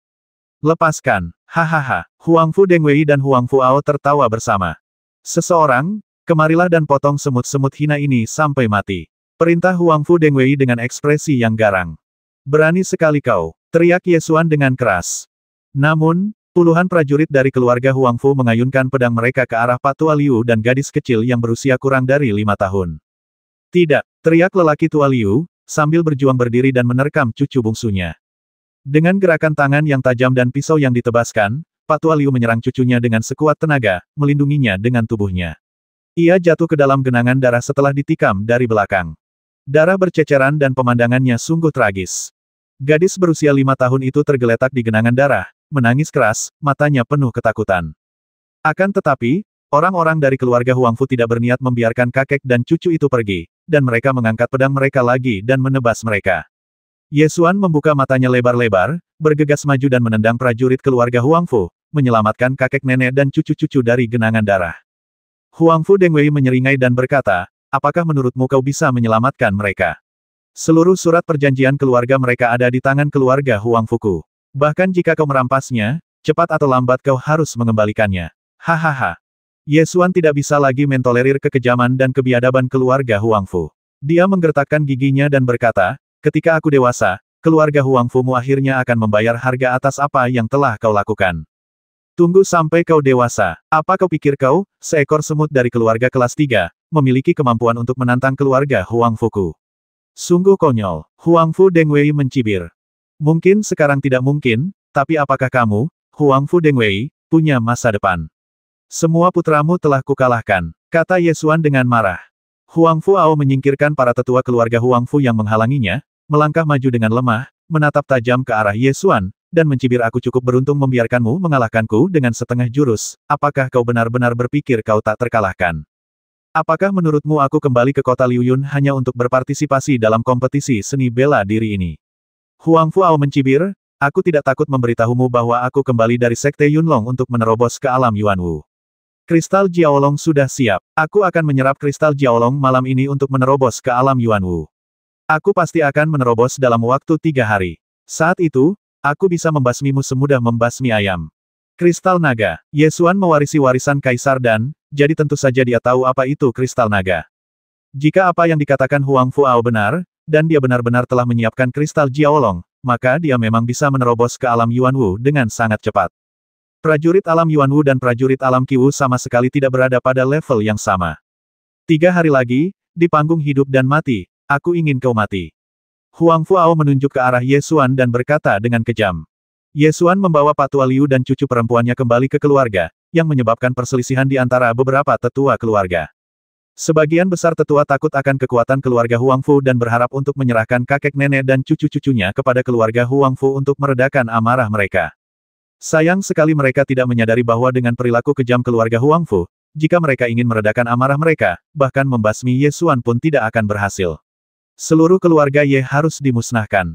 "Lepaskan." Hahaha. Huang Fu Dengwei dan Huang Fu Ao tertawa bersama. "Seseorang, kemarilah dan potong semut-semut hina ini sampai mati." Perintah Huang Fu Dengwei dengan ekspresi yang garang. "Berani sekali kau," teriak Ye Xuan dengan keras. Namun, puluhan prajurit dari keluarga Huang Fu mengayunkan pedang mereka ke arah Patua Liu dan gadis kecil yang berusia kurang dari 5 tahun. "Tidak!" teriak lelaki tua Liu, sambil berjuang berdiri dan menerkam cucu bungsunya. Dengan gerakan tangan yang tajam dan pisau yang ditebaskan, Patua Liu menyerang cucunya dengan sekuat tenaga, melindunginya dengan tubuhnya. Ia jatuh ke dalam genangan darah setelah ditikam dari belakang. Darah berceceran dan pemandangannya sungguh tragis. Gadis berusia 5 tahun itu tergeletak di genangan darah, menangis keras, matanya penuh ketakutan. Akan tetapi, orang-orang dari keluarga Huang Fu tidak berniat membiarkan kakek dan cucu itu pergi, dan mereka mengangkat pedang mereka lagi dan menebas mereka. Ye Xuan membuka matanya lebar-lebar, bergegas maju dan menendang prajurit keluarga Huang Fu, menyelamatkan kakek nenek dan cucu-cucu dari genangan darah. Huang Fu Dengwei menyeringai dan berkata, "Apakah menurutmu kau bisa menyelamatkan mereka? Seluruh surat perjanjian keluarga mereka ada di tangan keluarga Huang Fuku. Bahkan jika kau merampasnya, cepat atau lambat kau harus mengembalikannya." Hahaha. Ye Xuan tidak bisa lagi mentolerir kekejaman dan kebiadaban keluarga Huang Fu. Dia menggertakkan giginya dan berkata, "Ketika aku dewasa, keluarga Huang Fu-mu akhirnya akan membayar harga atas apa yang telah kau lakukan. Tunggu sampai kau dewasa. Apa kau pikir kau, seekor semut dari keluarga kelas 3, memiliki kemampuan untuk menantang keluarga Huang Fuku? Sungguh konyol." Huang Fu Dengwei mencibir. "Mungkin sekarang tidak mungkin, tapi apakah kamu, Huang Fu Dengwei, punya masa depan? Semua putramu telah kukalahkan," kata Ye Xuan dengan marah. Huang Fu Ao menyingkirkan para tetua keluarga Huang Fu yang menghalanginya, melangkah maju dengan lemah, menatap tajam ke arah Ye Xuan, dan mencibir, "Aku cukup beruntung membiarkanmu mengalahkanku dengan setengah jurus. Apakah kau benar-benar berpikir kau tak terkalahkan? Apakah menurutmu aku kembali ke kota Liuyun hanya untuk berpartisipasi dalam kompetisi seni bela diri ini?" Huang Fu Ao mencibir, "Aku tidak takut memberitahumu bahwa aku kembali dari Sekte Yunlong untuk menerobos ke alam Yuanwu. Kristal Jiaolong sudah siap. Aku akan menyerap kristal Jiaolong malam ini untuk menerobos ke alam Yuanwu. Aku pasti akan menerobos dalam waktu 3 hari. Saat itu, aku bisa membasmimu semudah membasmi ayam." Kristal naga. Ye Xuan mewarisi warisan kaisar dan, jadi tentu saja dia tahu apa itu kristal naga. Jika apa yang dikatakan Huang Fu Ao benar, dan dia benar-benar telah menyiapkan kristal Jiaolong, maka dia memang bisa menerobos ke alam Yuanwu dengan sangat cepat. Prajurit alam Yuanwu dan prajurit alam Qiwu sama sekali tidak berada pada level yang sama. 3 hari lagi, di panggung hidup dan mati, aku ingin kau mati. Huang Fu Ao menunjuk ke arah Ye Xuan dan berkata dengan kejam. Ye Xuan membawa Patua Liu dan cucu perempuannya kembali ke keluarga, yang menyebabkan perselisihan di antara beberapa tetua keluarga. Sebagian besar tetua takut akan kekuatan keluarga Huang Fu dan berharap untuk menyerahkan kakek nenek dan cucu-cucunya kepada keluarga Huang Fu untuk meredakan amarah mereka. Sayang sekali mereka tidak menyadari bahwa dengan perilaku kejam keluarga Huang Fu, jika mereka ingin meredakan amarah mereka, bahkan membasmi Ye Xuan pun tidak akan berhasil. Seluruh keluarga Ye harus dimusnahkan.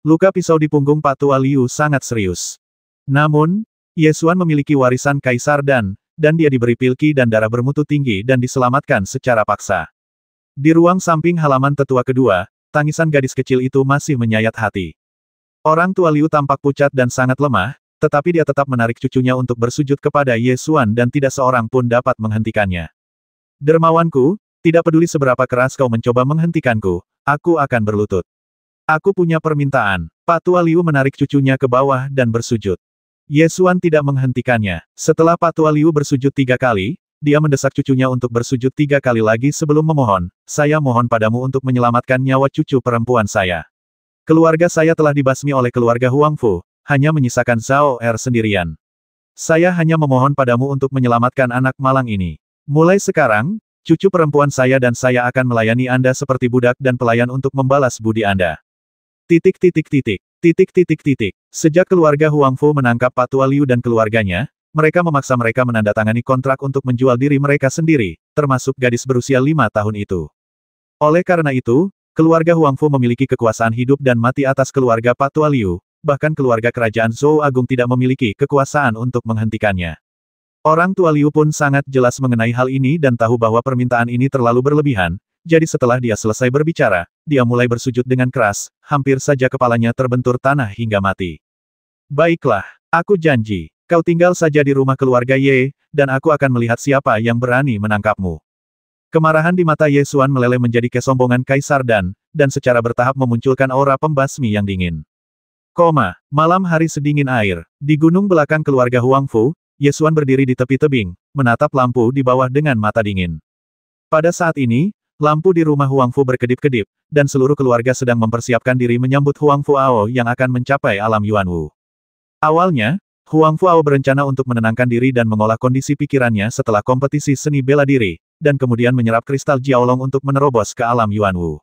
Luka pisau di punggung Patua Liu sangat serius. Namun, Ye Xuan memiliki warisan kaisar dan dia diberi pilki dan darah bermutu tinggi dan diselamatkan secara paksa. Di ruang samping halaman tetua kedua, tangisan gadis kecil itu masih menyayat hati. Orang tua Liu tampak pucat dan sangat lemah, tetapi dia tetap menarik cucunya untuk bersujud kepada Ye Xuan dan tidak seorang pun dapat menghentikannya. "Dermawanku, tidak peduli seberapa keras kau mencoba menghentikanku, aku akan berlutut. Aku punya permintaan." Patua Liu menarik cucunya ke bawah dan bersujud. Ye Xuan tidak menghentikannya. Setelah Patua Liu bersujud 3 kali, dia mendesak cucunya untuk bersujud 3 kali lagi sebelum memohon, "Saya mohon padamu untuk menyelamatkan nyawa cucu perempuan saya. Keluarga saya telah dibasmi oleh keluarga Huang Fu, hanya menyisakan Zhao Er sendirian. Saya hanya memohon padamu untuk menyelamatkan anak malang ini. Mulai sekarang, cucu perempuan saya dan saya akan melayani Anda seperti budak dan pelayan untuk membalas budi Anda." Sejak keluarga Huang Fu menangkap Patua Liu dan keluarganya, mereka memaksa mereka menandatangani kontrak untuk menjual diri mereka sendiri, termasuk gadis berusia 5 tahun itu. Oleh karena itu, keluarga Huangfu memiliki kekuasaan hidup dan mati atas keluarga Patua Liu, bahkan keluarga kerajaan Zhou Agung tidak memiliki kekuasaan untuk menghentikannya. Orang tua Liu pun sangat jelas mengenai hal ini dan tahu bahwa permintaan ini terlalu berlebihan, jadi setelah dia selesai berbicara, dia mulai bersujud dengan keras, hampir saja kepalanya terbentur tanah hingga mati. Baiklah, aku janji. Kau tinggal saja di rumah keluarga Ye, dan aku akan melihat siapa yang berani menangkapmu. Kemarahan di mata Ye Xuan meleleh menjadi kesombongan Kaisar dan secara bertahap memunculkan aura pembasmi yang dingin. Malam hari sedingin air. Di gunung belakang keluarga Huangfu, Ye Xuan berdiri di tepi tebing, menatap lampu di bawah dengan mata dingin. Pada saat ini, lampu di rumah Huangfu berkedip-kedip, dan seluruh keluarga sedang mempersiapkan diri menyambut Huangfu Ao yang akan mencapai alam Yuanwu. Awalnya, Huangfu Ao berencana untuk menenangkan diri dan mengolah kondisi pikirannya setelah kompetisi seni bela diri, dan kemudian menyerap kristal Jiaolong untuk menerobos ke alam Yuanwu.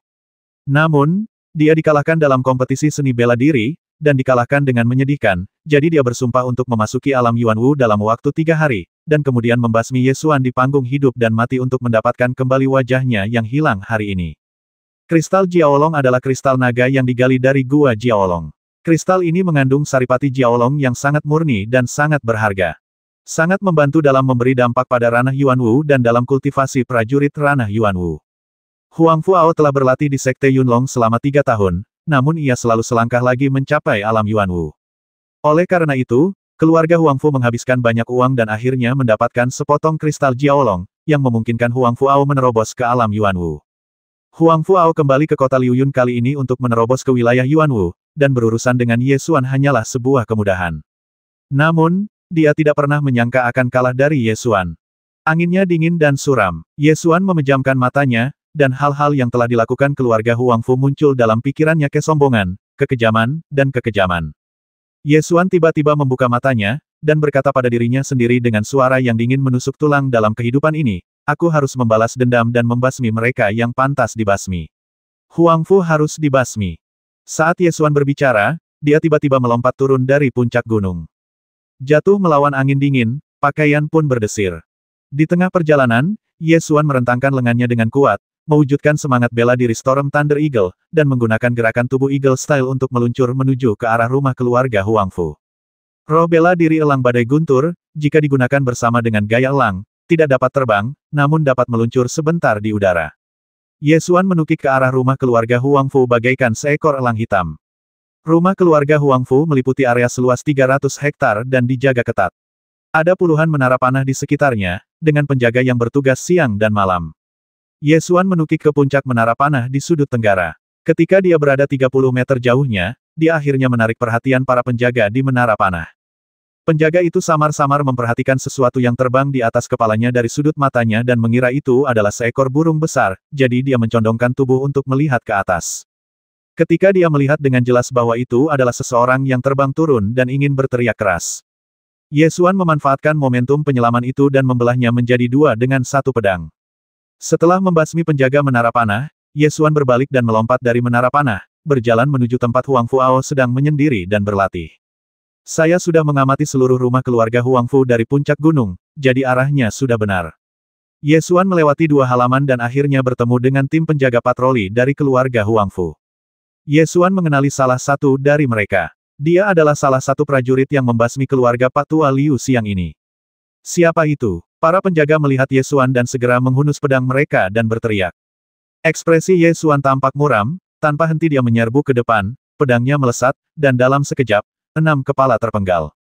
Namun, dia dikalahkan dalam kompetisi seni bela diri, dan dikalahkan dengan menyedihkan, jadi dia bersumpah untuk memasuki alam Yuanwu dalam waktu 3 hari, dan kemudian membasmi Ye Xuan di panggung hidup dan mati untuk mendapatkan kembali wajahnya yang hilang hari ini. Kristal Jiaolong adalah kristal naga yang digali dari Gua Jiaolong. Kristal ini mengandung saripati Jiaolong yang sangat murni dan sangat berharga. Sangat membantu dalam memberi dampak pada ranah Yuanwu dan dalam kultivasi prajurit ranah Yuanwu. Huangfu Ao telah berlatih di Sekte Yunlong selama 3 tahun, namun ia selalu selangkah lagi mencapai alam Yuanwu. Oleh karena itu, keluarga Huangfu menghabiskan banyak uang dan akhirnya mendapatkan sepotong kristal Jiaolong, yang memungkinkan Huangfu Ao menerobos ke alam Yuanwu. Huangfu Ao kembali ke kota Liuyun kali ini untuk menerobos ke wilayah Yuanwu, dan berurusan dengan Ye Xuan hanyalah sebuah kemudahan. Namun, dia tidak pernah menyangka akan kalah dari Ye Xuan. Anginnya dingin dan suram. Ye Xuan memejamkan matanya, dan hal-hal yang telah dilakukan keluarga Huangfu muncul dalam pikirannya kesombongan, kekejaman, dan kekejaman. Ye Xuan tiba-tiba membuka matanya, dan berkata pada dirinya sendiri dengan suara yang dingin menusuk tulang dalam kehidupan ini, aku harus membalas dendam dan membasmi mereka yang pantas dibasmi. Huangfu harus dibasmi. Saat Ye Xuan berbicara, dia tiba-tiba melompat turun dari puncak gunung. Jatuh melawan angin dingin, pakaian pun berdesir. Di tengah perjalanan, Ye Xuan merentangkan lengannya dengan kuat, mewujudkan semangat bela diri Storm Thunder Eagle, dan menggunakan gerakan tubuh Eagle Style untuk meluncur menuju ke arah rumah keluarga Huangfu. Roh bela diri elang badai guntur, jika digunakan bersama dengan gaya elang, tidak dapat terbang, namun dapat meluncur sebentar di udara. Ye Xuan menukik ke arah rumah keluarga Huangfu bagaikan seekor elang hitam. Rumah keluarga Huangfu meliputi area seluas 300 hektar dan dijaga ketat. Ada puluhan menara panah di sekitarnya, dengan penjaga yang bertugas siang dan malam. Ye Xuan menukik ke puncak menara panah di sudut tenggara. Ketika dia berada 30 meter jauhnya, dia akhirnya menarik perhatian para penjaga di menara panah. Penjaga itu samar-samar memperhatikan sesuatu yang terbang di atas kepalanya dari sudut matanya dan mengira itu adalah seekor burung besar, jadi dia mencondongkan tubuh untuk melihat ke atas. Ketika dia melihat dengan jelas bahwa itu adalah seseorang yang terbang turun dan ingin berteriak keras. Ye Xuan memanfaatkan momentum penyelaman itu dan membelahnya menjadi 2 dengan 1 pedang. Setelah membasmi penjaga menara panah, Ye Xuan berbalik dan melompat dari menara panah, berjalan menuju tempat Huangfu Ao sedang menyendiri dan berlatih. Saya sudah mengamati seluruh rumah keluarga Huangfu dari puncak gunung, jadi arahnya sudah benar. Ye Xuan melewati 2 halaman dan akhirnya bertemu dengan tim penjaga patroli dari keluarga Huangfu. Ye Xuan mengenali salah satu dari mereka. Dia adalah salah satu prajurit yang membasmi keluarga Patua Liu siang ini. Siapa itu? Para penjaga melihat Ye Xuan dan segera menghunus pedang mereka dan berteriak. Ekspresi Ye Xuan tampak muram, tanpa henti dia menyerbu ke depan, pedangnya melesat, dan dalam sekejap, 6 kepala terpenggal.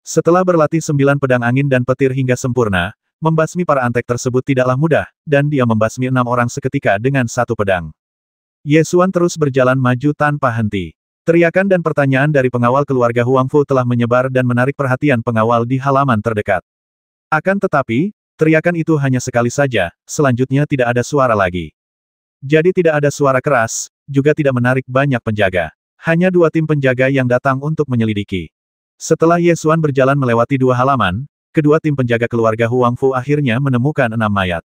Setelah berlatih 9 pedang angin dan petir hingga sempurna, membasmi para antek tersebut tidaklah mudah, dan dia membasmi 6 orang seketika dengan 1 pedang. Ye Xuan terus berjalan maju tanpa henti. Teriakan dan pertanyaan dari pengawal keluarga Huangfu telah menyebar dan menarik perhatian pengawal di halaman terdekat. Akan tetapi, teriakan itu hanya sekali saja, selanjutnya tidak ada suara lagi. Jadi tidak ada suara keras, juga tidak menarik banyak penjaga. Hanya 2 tim penjaga yang datang untuk menyelidiki. Setelah Ye Xuan berjalan melewati 2 halaman, kedua tim penjaga keluarga Huangfu akhirnya menemukan 6 mayat.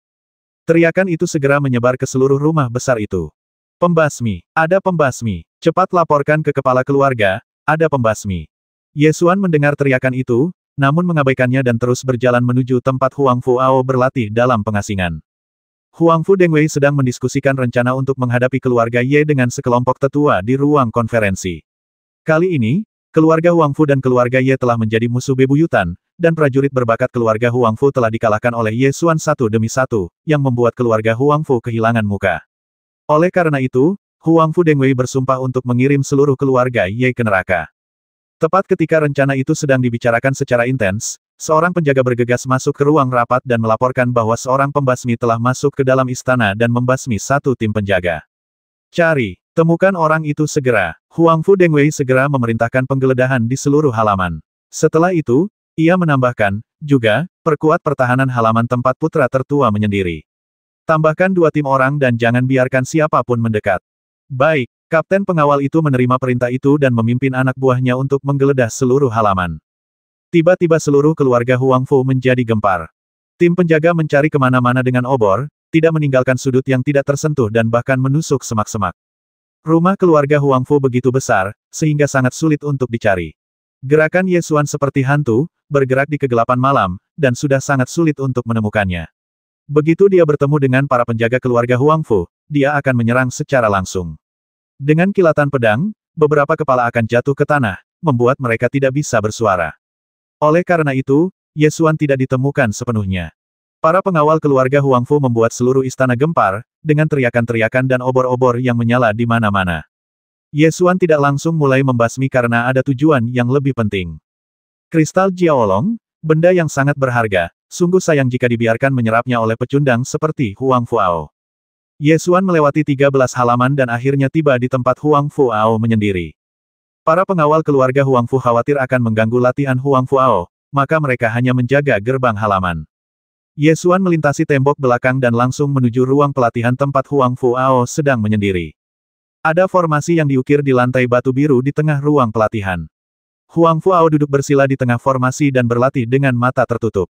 Teriakan itu segera menyebar ke seluruh rumah besar itu. Pembasmi, ada pembasmi. Cepat laporkan ke kepala keluarga, ada pembasmi. Ye Xuan mendengar teriakan itu, namun mengabaikannya dan terus berjalan menuju tempat Huang Fuao berlatih dalam pengasingan. Huang Fu Dengwei sedang mendiskusikan rencana untuk menghadapi keluarga Ye dengan sekelompok tetua di ruang konferensi. Kali ini, keluarga Huang Fu dan keluarga Ye telah menjadi musuh bebuyutan, dan prajurit berbakat keluarga Huang Fu telah dikalahkan oleh Ye Xuan satu demi satu, yang membuat keluarga Huang Fu kehilangan muka. Oleh karena itu, Huang Fu Dengwei bersumpah untuk mengirim seluruh keluarga Ye ke neraka. Tepat ketika rencana itu sedang dibicarakan secara intens, seorang penjaga bergegas masuk ke ruang rapat dan melaporkan bahwa seorang pembasmi telah masuk ke dalam istana dan membasmi satu tim penjaga. Cari, temukan orang itu segera. Huang Fu Dengwei segera memerintahkan penggeledahan di seluruh halaman. Setelah itu, ia menambahkan, juga, perkuat pertahanan halaman tempat putra tertua menyendiri. Tambahkan 2 tim orang dan jangan biarkan siapapun mendekat. Baik. Kapten pengawal itu menerima perintah itu dan memimpin anak buahnya untuk menggeledah seluruh halaman. Tiba-tiba seluruh keluarga Huang Fu menjadi gempar. Tim penjaga mencari kemana-mana dengan obor, tidak meninggalkan sudut yang tidak tersentuh dan bahkan menusuk semak-semak. Rumah keluarga Huang Fu begitu besar, sehingga sangat sulit untuk dicari. Gerakan Ye Xuan seperti hantu, bergerak di kegelapan malam, dan sudah sangat sulit untuk menemukannya. Begitu dia bertemu dengan para penjaga keluarga Huang Fu, dia akan menyerang secara langsung. Dengan kilatan pedang, beberapa kepala akan jatuh ke tanah, membuat mereka tidak bisa bersuara. Oleh karena itu, Ye Xuan tidak ditemukan sepenuhnya. Para pengawal keluarga Huang Fu membuat seluruh istana gempar, dengan teriakan-teriakan dan obor-obor yang menyala di mana-mana. Ye Xuan tidak langsung mulai membasmi karena ada tujuan yang lebih penting. Kristal Jiaolong, benda yang sangat berharga, sungguh sayang jika dibiarkan menyerapnya oleh pecundang seperti Huang Fuao. Ye Xuan melewati 13 halaman dan akhirnya tiba di tempat Huang Fuao menyendiri. Para pengawal keluarga Huang Fu khawatir akan mengganggu latihan Huang Fuao, maka mereka hanya menjaga gerbang halaman. Ye Xuan melintasi tembok belakang dan langsung menuju ruang pelatihan tempat Huang Fuao sedang menyendiri. Ada formasi yang diukir di lantai batu biru di tengah ruang pelatihan. Huang Fuao duduk bersila di tengah formasi dan berlatih dengan mata tertutup.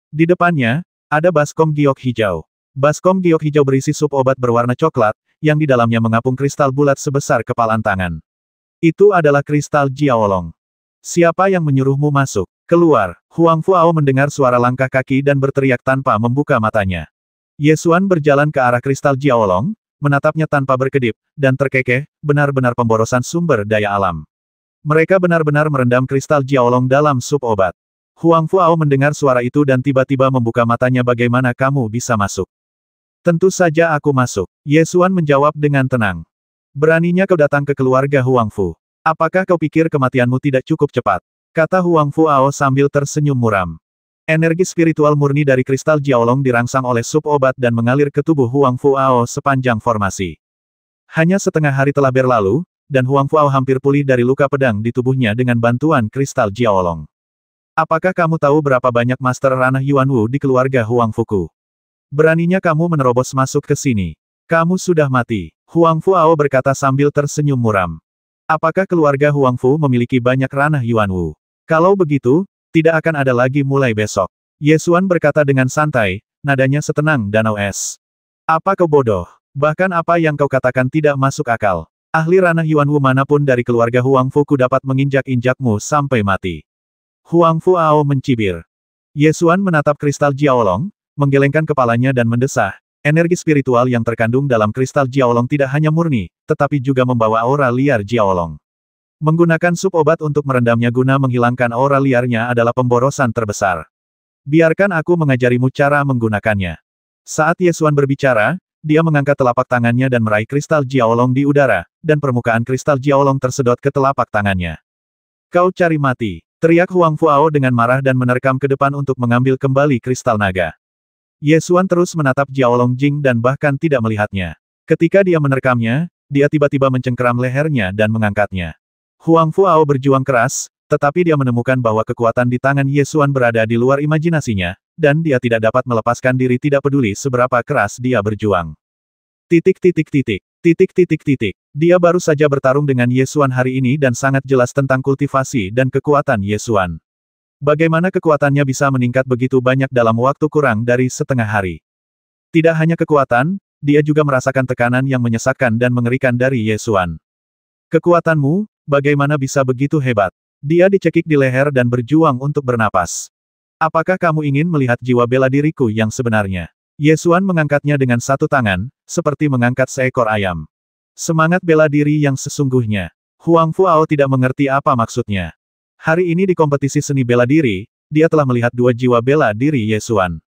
Di depannya, ada baskom giok hijau. Baskom giok hijau berisi sup obat berwarna coklat, yang di dalamnya mengapung kristal bulat sebesar kepalan tangan. Itu adalah kristal Jiaolong. Siapa yang menyuruhmu masuk? Keluar. Huang Fuao mendengar suara langkah kaki dan berteriak tanpa membuka matanya. Ye Xuan berjalan ke arah kristal Jiaolong, menatapnya tanpa berkedip, dan terkekeh, benar-benar pemborosan sumber daya alam. Mereka benar-benar merendam kristal Jiaolong dalam sup obat. Huang Fuao mendengar suara itu dan tiba-tiba membuka matanya. Bagaimana kamu bisa masuk? Tentu saja aku masuk. Ye Xuan menjawab dengan tenang. Beraninya kau datang ke keluarga Huang Fu. Apakah kau pikir kematianmu tidak cukup cepat? Kata Huang Fuao sambil tersenyum muram. Energi spiritual murni dari kristal Jiaolong dirangsang oleh sup obat dan mengalir ke tubuh Huang Fuao sepanjang formasi. Hanya setengah hari telah berlalu, dan Huang Fuao hampir pulih dari luka pedang di tubuhnya dengan bantuan kristal Jiaolong. Apakah kamu tahu berapa banyak master ranah Yuanwu di keluarga Huang Fuku? Beraninya kamu menerobos masuk ke sini. Kamu sudah mati. Huang Fuao berkata sambil tersenyum muram. Apakah keluarga Huang Fu memiliki banyak ranah Yuanwu? Kalau begitu, tidak akan ada lagi mulai besok. Ye Xuan berkata dengan santai, nadanya setenang danau es. Apa kau bodoh? Bahkan apa yang kau katakan tidak masuk akal. Ahli ranah Yuanwu manapun dari keluarga Huang Fuku dapat menginjak-injakmu sampai mati. Huang Fuao mencibir. Ye Xuan menatap kristal Jiaolong, menggelengkan kepalanya dan mendesah. Energi spiritual yang terkandung dalam kristal Jiaolong tidak hanya murni, tetapi juga membawa aura liar Jiaolong. Menggunakan sup obat untuk merendamnya guna menghilangkan aura liarnya adalah pemborosan terbesar. Biarkan aku mengajarimu cara menggunakannya. Saat Ye Xuan berbicara, dia mengangkat telapak tangannya dan meraih kristal Jiaolong di udara, dan permukaan kristal Jiaolong tersedot ke telapak tangannya. Kau cari mati, teriak Huang Fuao dengan marah dan menerkam ke depan untuk mengambil kembali kristal naga. Ye Xuan terus menatap Jiaolong Jing dan bahkan tidak melihatnya. Ketika dia menerkamnya, dia tiba-tiba mencengkeram lehernya dan mengangkatnya. Huang Fuao berjuang keras, tetapi dia menemukan bahwa kekuatan di tangan Ye Xuan berada di luar imajinasinya, dan dia tidak dapat melepaskan diri tidak peduli seberapa keras dia berjuang. Dia baru saja bertarung dengan Ye Xuan hari ini dan sangat jelas tentang kultivasi dan kekuatan Ye Xuan. Bagaimana kekuatannya bisa meningkat begitu banyak dalam waktu kurang dari setengah hari? Tidak hanya kekuatan, dia juga merasakan tekanan yang menyesakkan dan mengerikan dari Ye Xuan. Kekuatanmu, bagaimana bisa begitu hebat? Dia dicekik di leher dan berjuang untuk bernapas. Apakah kamu ingin melihat jiwa bela diriku yang sebenarnya? Ye Xuan mengangkatnya dengan satu tangan, seperti mengangkat seekor ayam. Semangat bela diri yang sesungguhnya. Huang Fuao tidak mengerti apa maksudnya. Hari ini di kompetisi seni bela diri, dia telah melihat dua jiwa bela diri Ye Xuan.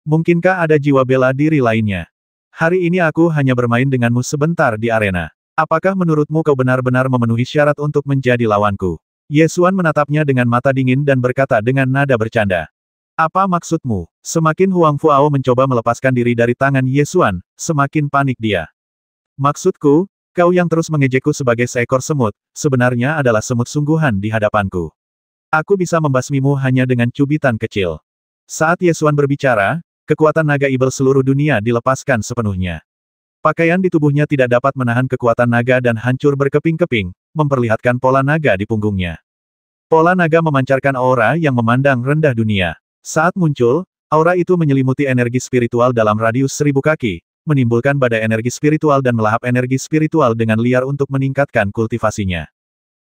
Mungkinkah ada jiwa bela diri lainnya? Hari ini aku hanya bermain denganmu sebentar di arena. Apakah menurutmu kau benar-benar memenuhi syarat untuk menjadi lawanku? Ye Xuan menatapnya dengan mata dingin dan berkata dengan nada bercanda. Apa maksudmu? Semakin Huang Fuao mencoba melepaskan diri dari tangan Ye Xuan, semakin panik dia. Maksudku, kau yang terus mengejekku sebagai seekor semut, sebenarnya adalah semut sungguhan di hadapanku. Aku bisa membasmimu hanya dengan cubitan kecil. Saat Ye Xuan berbicara, kekuatan naga ibel seluruh dunia dilepaskan sepenuhnya. Pakaian di tubuhnya tidak dapat menahan kekuatan naga dan hancur berkeping-keping, memperlihatkan pola naga di punggungnya. Pola naga memancarkan aura yang memandang rendah dunia. Saat muncul, aura itu menyelimuti energi spiritual dalam radius 1000 kaki, menimbulkan badai energi spiritual dan melahap energi spiritual dengan liar untuk meningkatkan kultivasinya.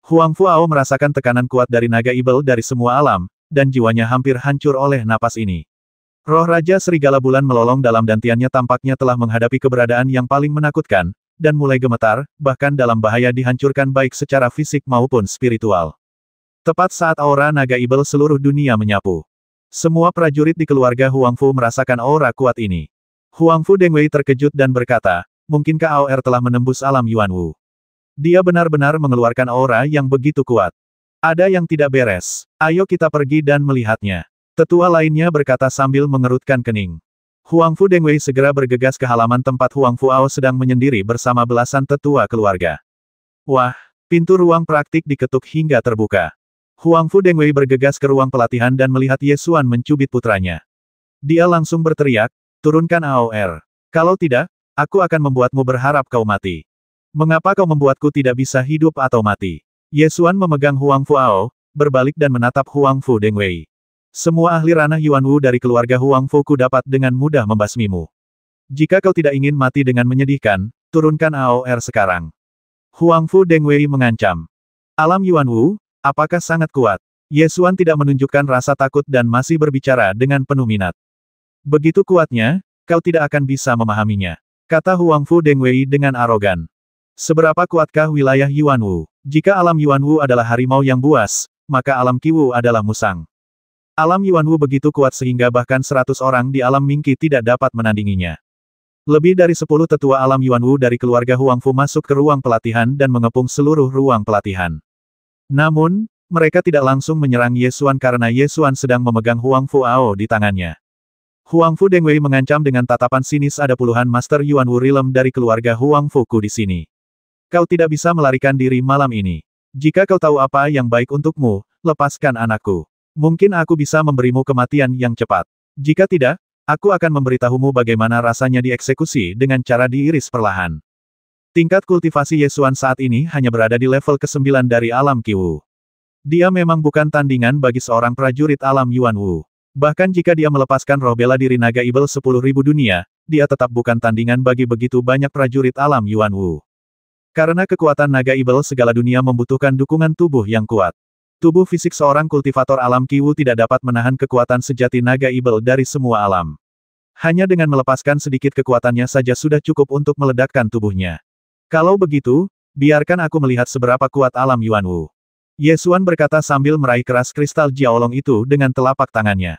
Huang Fuao merasakan tekanan kuat dari naga ibel dari semua alam, dan jiwanya hampir hancur oleh napas ini. Roh Raja Serigala Bulan melolong dalam dantiannya tampaknya telah menghadapi keberadaan yang paling menakutkan, dan mulai gemetar, bahkan dalam bahaya dihancurkan baik secara fisik maupun spiritual. Tepat saat aura naga ibel seluruh dunia menyapu. Semua prajurit di keluarga Huang Fu merasakan aura kuat ini. Huang Fu Dengwei terkejut dan berkata, mungkinkah AOR telah menembus alam Yuan Wu? Dia benar-benar mengeluarkan aura yang begitu kuat. Ada yang tidak beres. Ayo kita pergi dan melihatnya. Tetua lainnya berkata sambil mengerutkan kening. Huang Fu Dengwei segera bergegas ke halaman tempat Huang Fuao sedang menyendiri bersama belasan tetua keluarga. Wah, pintu ruang praktik diketuk hingga terbuka. Huang Fu Dengwei bergegas ke ruang pelatihan dan melihat Ye Xuan mencubit putranya. Dia langsung berteriak, turunkan AOR. Kalau tidak, aku akan membuatmu berharap kau mati. Mengapa kau membuatku tidak bisa hidup atau mati? Ye Xuan memegang Huang Fuao, berbalik dan menatap Huang Fu Dengwei. Semua ahli ranah Yuan Wu dari keluarga Huang Fu ku dapat dengan mudah membasmimu. Jika kau tidak ingin mati dengan menyedihkan, turunkan AOR sekarang. Huang Fu Dengwei mengancam. Alam Yuan Wu, apakah sangat kuat? Ye Xuan tidak menunjukkan rasa takut dan masih berbicara dengan penuh minat. Begitu kuatnya, kau tidak akan bisa memahaminya, kata Huang Fu Dengwei dengan arogan. Seberapa kuatkah wilayah Yuan Wu? Jika alam Yuan Wu adalah harimau yang buas, maka alam Qi Wu adalah musang. Alam Yuan Wu begitu kuat sehingga bahkan 100 orang di alam Mingqi tidak dapat menandinginya. Lebih dari 10 tetua alam Yuan Wu dari keluarga Huang Fu masuk ke ruang pelatihan dan mengepung seluruh ruang pelatihan. Namun, mereka tidak langsung menyerang Ye Xuan karena Ye Xuan sedang memegang Huang Fuao di tangannya. Huang Fu Dengwei mengancam dengan tatapan sinis ada puluhan Master Yuan Wu Realm dari keluarga Huang Fu-ku di sini. Kau tidak bisa melarikan diri malam ini. Jika kau tahu apa yang baik untukmu, lepaskan anakku. Mungkin aku bisa memberimu kematian yang cepat. Jika tidak, aku akan memberitahumu bagaimana rasanya dieksekusi dengan cara diiris perlahan. Tingkat kultivasi Ye Xuan saat ini hanya berada di level ke-9 dari alam Qi Wu. Dia memang bukan tandingan bagi seorang prajurit alam Yuan Wu. Bahkan jika dia melepaskan roh bela diri naga ibel 10.000 dunia, dia tetap bukan tandingan bagi begitu banyak prajurit alam Yuan Wu. Karena kekuatan naga ibel segala dunia membutuhkan dukungan tubuh yang kuat. Tubuh fisik seorang kultivator alam Qi Wu tidak dapat menahan kekuatan sejati naga ibel dari semua alam. Hanya dengan melepaskan sedikit kekuatannya saja sudah cukup untuk meledakkan tubuhnya. Kalau begitu, biarkan aku melihat seberapa kuat alam Yuan Wu. Ye Xuan berkata sambil meraih keras kristal Jiaolong itu dengan telapak tangannya.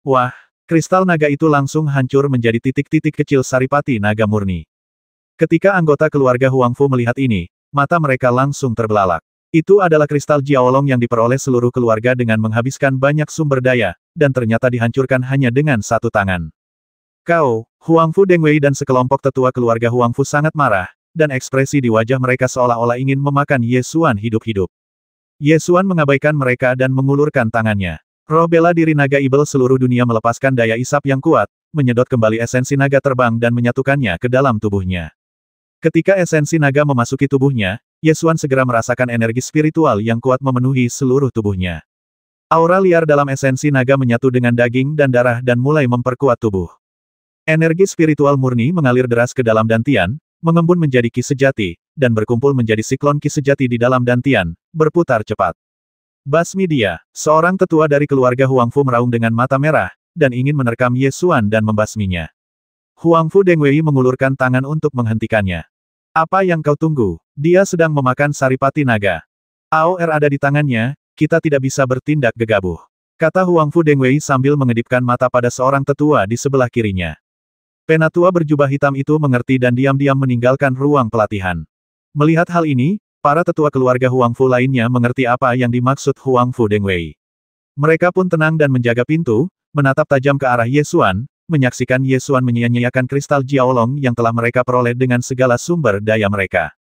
Wah, kristal naga itu langsung hancur menjadi titik-titik kecil saripati naga murni. Ketika anggota keluarga Huang Fu melihat ini, mata mereka langsung terbelalak. Itu adalah kristal Jiaolong yang diperoleh seluruh keluarga dengan menghabiskan banyak sumber daya, dan ternyata dihancurkan hanya dengan satu tangan. Kau, Huang Fu Dengwei dan sekelompok tetua keluarga Huang Fu sangat marah, dan ekspresi di wajah mereka seolah-olah ingin memakan Ye Xuan hidup-hidup. Ye Xuan mengabaikan mereka dan mengulurkan tangannya. Roh bela diri naga ibel seluruh dunia melepaskan daya isap yang kuat, menyedot kembali esensi naga terbang dan menyatukannya ke dalam tubuhnya. Ketika esensi naga memasuki tubuhnya, Ye Xuan segera merasakan energi spiritual yang kuat memenuhi seluruh tubuhnya. Aura liar dalam esensi naga menyatu dengan daging dan darah dan mulai memperkuat tubuh. Energi spiritual murni mengalir deras ke dalam dantian, mengembun menjadi ki sejati, dan berkumpul menjadi siklon ki sejati di dalam dantian, berputar cepat. Basmi dia. Seorang tetua dari keluarga Huangfu meraung dengan mata merah, dan ingin menerkam Ye Xuan dan membasminya. Huangfu Dengwei mengulurkan tangan untuk menghentikannya. Apa yang kau tunggu? Dia sedang memakan saripati naga. AOR ada di tangannya, kita tidak bisa bertindak gegabah. Kata Huangfu Dengwei sambil mengedipkan mata pada seorang tetua di sebelah kirinya. Penatua berjubah hitam itu mengerti dan diam-diam meninggalkan ruang pelatihan. Melihat hal ini, para tetua keluarga Huangfu lainnya mengerti apa yang dimaksud Huangfu Dengwei. Mereka pun tenang dan menjaga pintu, menatap tajam ke arah Ye Xuan, menyaksikan Ye Xuan menyia-nyiakan kristal Jiaolong yang telah mereka peroleh dengan segala sumber daya mereka.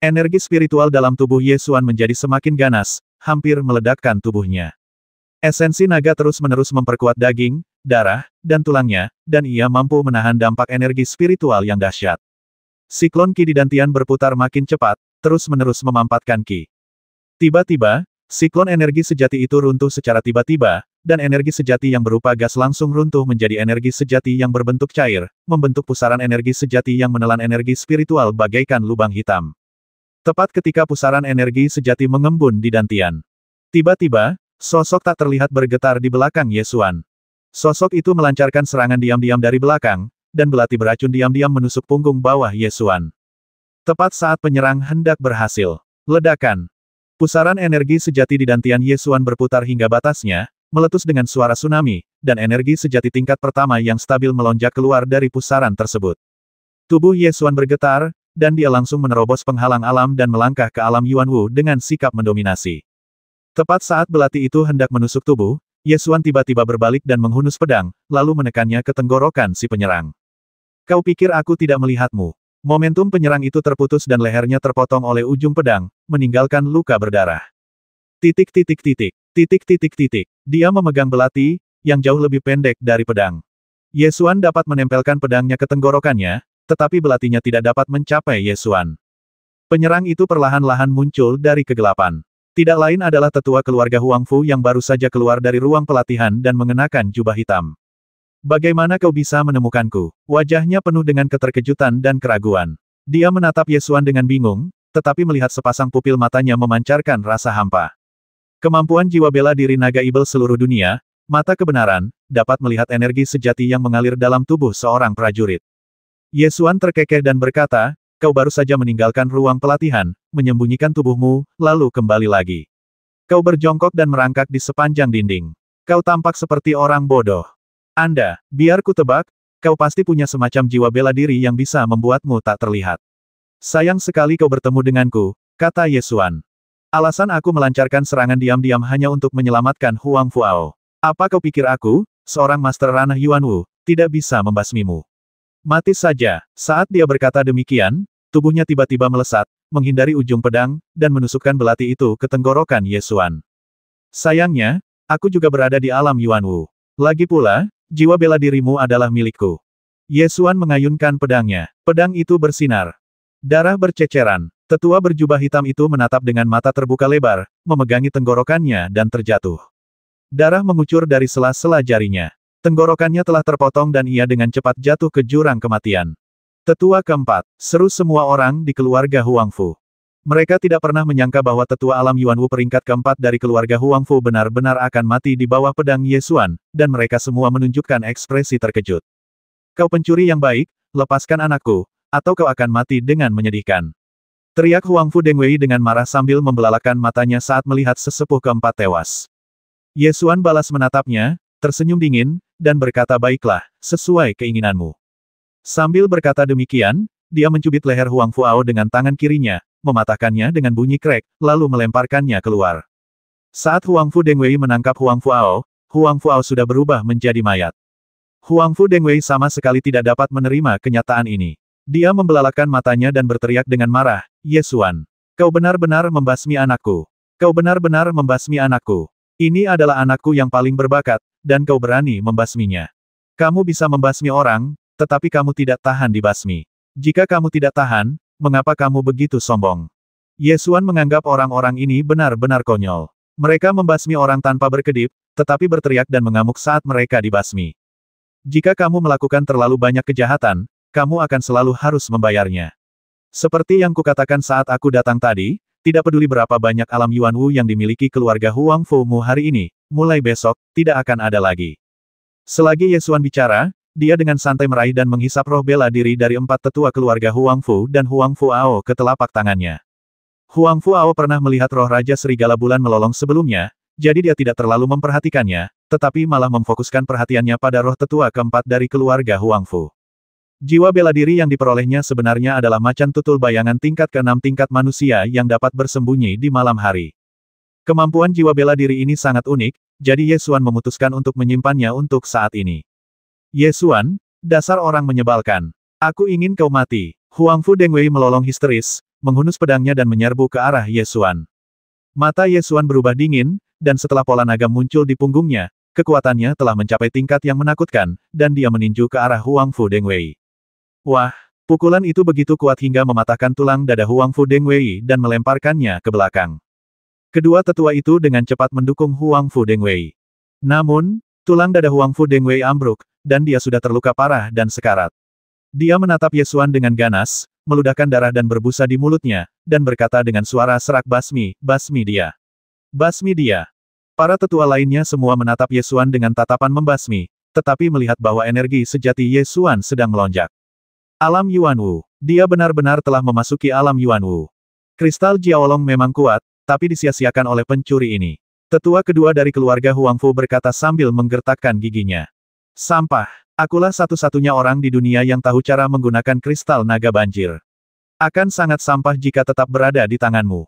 Energi spiritual dalam tubuh Ye Xuan menjadi semakin ganas, hampir meledakkan tubuhnya. Esensi naga terus-menerus memperkuat daging, darah, dan tulangnya, dan ia mampu menahan dampak energi spiritual yang dahsyat. Siklon Ki di Dantian berputar makin cepat, terus-menerus memampatkan Ki. Tiba-tiba, siklon energi sejati itu runtuh secara tiba-tiba, dan energi sejati yang berupa gas langsung runtuh menjadi energi sejati yang berbentuk cair, membentuk pusaran energi sejati yang menelan energi spiritual bagaikan lubang hitam. Tepat ketika pusaran energi sejati mengembun di Dantian. Tiba-tiba, sosok tak terlihat bergetar di belakang Ye Xuan. Sosok itu melancarkan serangan diam-diam dari belakang, dan belati beracun diam-diam menusuk punggung bawah Ye Xuan. Tepat saat penyerang hendak berhasil. Ledakan. Pusaran energi sejati di Dantian Ye Xuan berputar hingga batasnya, meletus dengan suara tsunami, dan energi sejati tingkat pertama yang stabil melonjak keluar dari pusaran tersebut. Tubuh Ye Xuan bergetar, dan dia langsung menerobos penghalang alam dan melangkah ke alam Yuanwu dengan sikap mendominasi. Tepat saat belati itu hendak menusuk tubuh, Ye Xuan tiba-tiba berbalik dan menghunus pedang, lalu menekannya ke tenggorokan si penyerang. Kau pikir aku tidak melihatmu? Momentum penyerang itu terputus dan lehernya terpotong oleh ujung pedang, meninggalkan luka berdarah. Titik. Dia memegang belati, yang jauh lebih pendek dari pedang. Ye Xuan dapat menempelkan pedangnya ke tenggorokannya, tetapi belatinya tidak dapat mencapai Ye Xuan. Penyerang itu perlahan-lahan muncul dari kegelapan. Tidak lain adalah tetua keluarga Huangfu yang baru saja keluar dari ruang pelatihan dan mengenakan jubah hitam. Bagaimana kau bisa menemukanku? Wajahnya penuh dengan keterkejutan dan keraguan. Dia menatap Ye Xuan dengan bingung, tetapi melihat sepasang pupil matanya memancarkan rasa hampa. Kemampuan jiwa bela diri naga ibel seluruh dunia, mata kebenaran, dapat melihat energi sejati yang mengalir dalam tubuh seorang prajurit. Ye Xuan terkekeh dan berkata, kau baru saja meninggalkan ruang pelatihan, menyembunyikan tubuhmu, lalu kembali lagi. Kau berjongkok dan merangkak di sepanjang dinding. Kau tampak seperti orang bodoh. Anda, biar ku tebak, kau pasti punya semacam jiwa bela diri yang bisa membuatmu tak terlihat. Sayang sekali kau bertemu denganku, kata Ye Xuan. Alasan aku melancarkan serangan diam-diam hanya untuk menyelamatkan Huang Fuao. Apa kau pikir aku, seorang master ranah Yuanwu, tidak bisa membasmimu? Mati saja. Saat dia berkata demikian, tubuhnya tiba-tiba melesat, menghindari ujung pedang, dan menusukkan belati itu ke tenggorokan Ye Xuan. Sayangnya, aku juga berada di alam Yuanwu. Lagi pula, jiwa bela dirimu adalah milikku. Ye Xuan mengayunkan pedangnya. Pedang itu bersinar. Darah berceceran. Tetua berjubah hitam itu menatap dengan mata terbuka lebar, memegangi tenggorokannya dan terjatuh. Darah mengucur dari sela-sela jarinya. Tenggorokannya telah terpotong dan ia dengan cepat jatuh ke jurang kematian. Tetua keempat, seru semua orang di keluarga Huangfu. Mereka tidak pernah menyangka bahwa tetua alam Yuanwu peringkat keempat dari keluarga Huangfu benar-benar akan mati di bawah pedang Ye Xuan, dan mereka semua menunjukkan ekspresi terkejut. Kau pencuri yang baik, lepaskan anakku, atau kau akan mati dengan menyedihkan. Teriak Huangfu Dengwei dengan marah sambil membelalakan matanya saat melihat sesepuh keempat tewas. Ye Xuan balas menatapnya, tersenyum dingin, dan berkata baiklah, sesuai keinginanmu. Sambil berkata demikian, dia mencubit leher Huang Fuao dengan tangan kirinya, mematahkannya dengan bunyi krek, lalu melemparkannya keluar. Saat Huang Fu Dengwei menangkap Huang Fuao sudah berubah menjadi mayat. Huang Fu Dengwei sama sekali tidak dapat menerima kenyataan ini. Dia membelalakan matanya dan berteriak dengan marah, Ye Xuan, kau benar-benar membasmi anakku. Kau benar-benar membasmi anakku. Ini adalah anakku yang paling berbakat, dan kau berani membasminya. Kamu bisa membasmi orang, tetapi kamu tidak tahan dibasmi. Jika kamu tidak tahan, mengapa kamu begitu sombong? Ye Xuan menganggap orang-orang ini benar-benar konyol. Mereka membasmi orang tanpa berkedip, tetapi berteriak dan mengamuk saat mereka dibasmi. Jika kamu melakukan terlalu banyak kejahatan, kamu akan selalu harus membayarnya. Seperti yang kukatakan saat aku datang tadi, tidak peduli berapa banyak alam Yuan Wu yang dimiliki keluarga Huang Fu Mu hari ini, mulai besok, tidak akan ada lagi. Selagi Ye Xuan bicara, dia dengan santai meraih dan menghisap roh bela diri dari 4 tetua keluarga Huang Fu dan Huang Fu Ao ke telapak tangannya. Huang Fu Ao pernah melihat roh Raja Serigala Bulan melolong sebelumnya, jadi dia tidak terlalu memperhatikannya, tetapi malah memfokuskan perhatiannya pada roh tetua keempat dari keluarga Huang Fu. Jiwa bela diri yang diperolehnya sebenarnya adalah macan tutul bayangan tingkat ke-6 tingkat manusia yang dapat bersembunyi di malam hari. Kemampuan jiwa bela diri ini sangat unik, jadi Ye Xuan memutuskan untuk menyimpannya untuk saat ini. Ye Xuan, dasar orang menyebalkan. Aku ingin kau mati. Huang Fu Dengwei melolong histeris, menghunus pedangnya dan menyerbu ke arah Ye Xuan. Mata Ye Xuan berubah dingin, dan setelah pola naga muncul di punggungnya, kekuatannya telah mencapai tingkat yang menakutkan, dan dia meninju ke arah Huang Fu Dengwei. Wah, pukulan itu begitu kuat hingga mematahkan tulang dada Huang Fu Dengwei dan melemparkannya ke belakang. Kedua tetua itu dengan cepat mendukung Huang Fu Dengwei. Namun, tulang dada Huang Fu Dengwei ambruk, dan dia sudah terluka parah dan sekarat. Dia menatap Ye Xuan dengan ganas, meludahkan darah dan berbusa di mulutnya, dan berkata dengan suara serak, basmi, basmi dia. Basmi dia. Para tetua lainnya semua menatap Ye Xuan dengan tatapan membasmi, tetapi melihat bahwa energi sejati Ye Xuan sedang melonjak. Alam Yuan Wu. Dia benar-benar telah memasuki alam Yuan Wu. Kristal Jiaolong memang kuat, tapi disia-siakan oleh pencuri ini. Tetua kedua dari keluarga Huang Fu berkata sambil menggertakkan giginya. Sampah. Akulah satu-satunya orang di dunia yang tahu cara menggunakan kristal naga banjir. Akan sangat sampah jika tetap berada di tanganmu.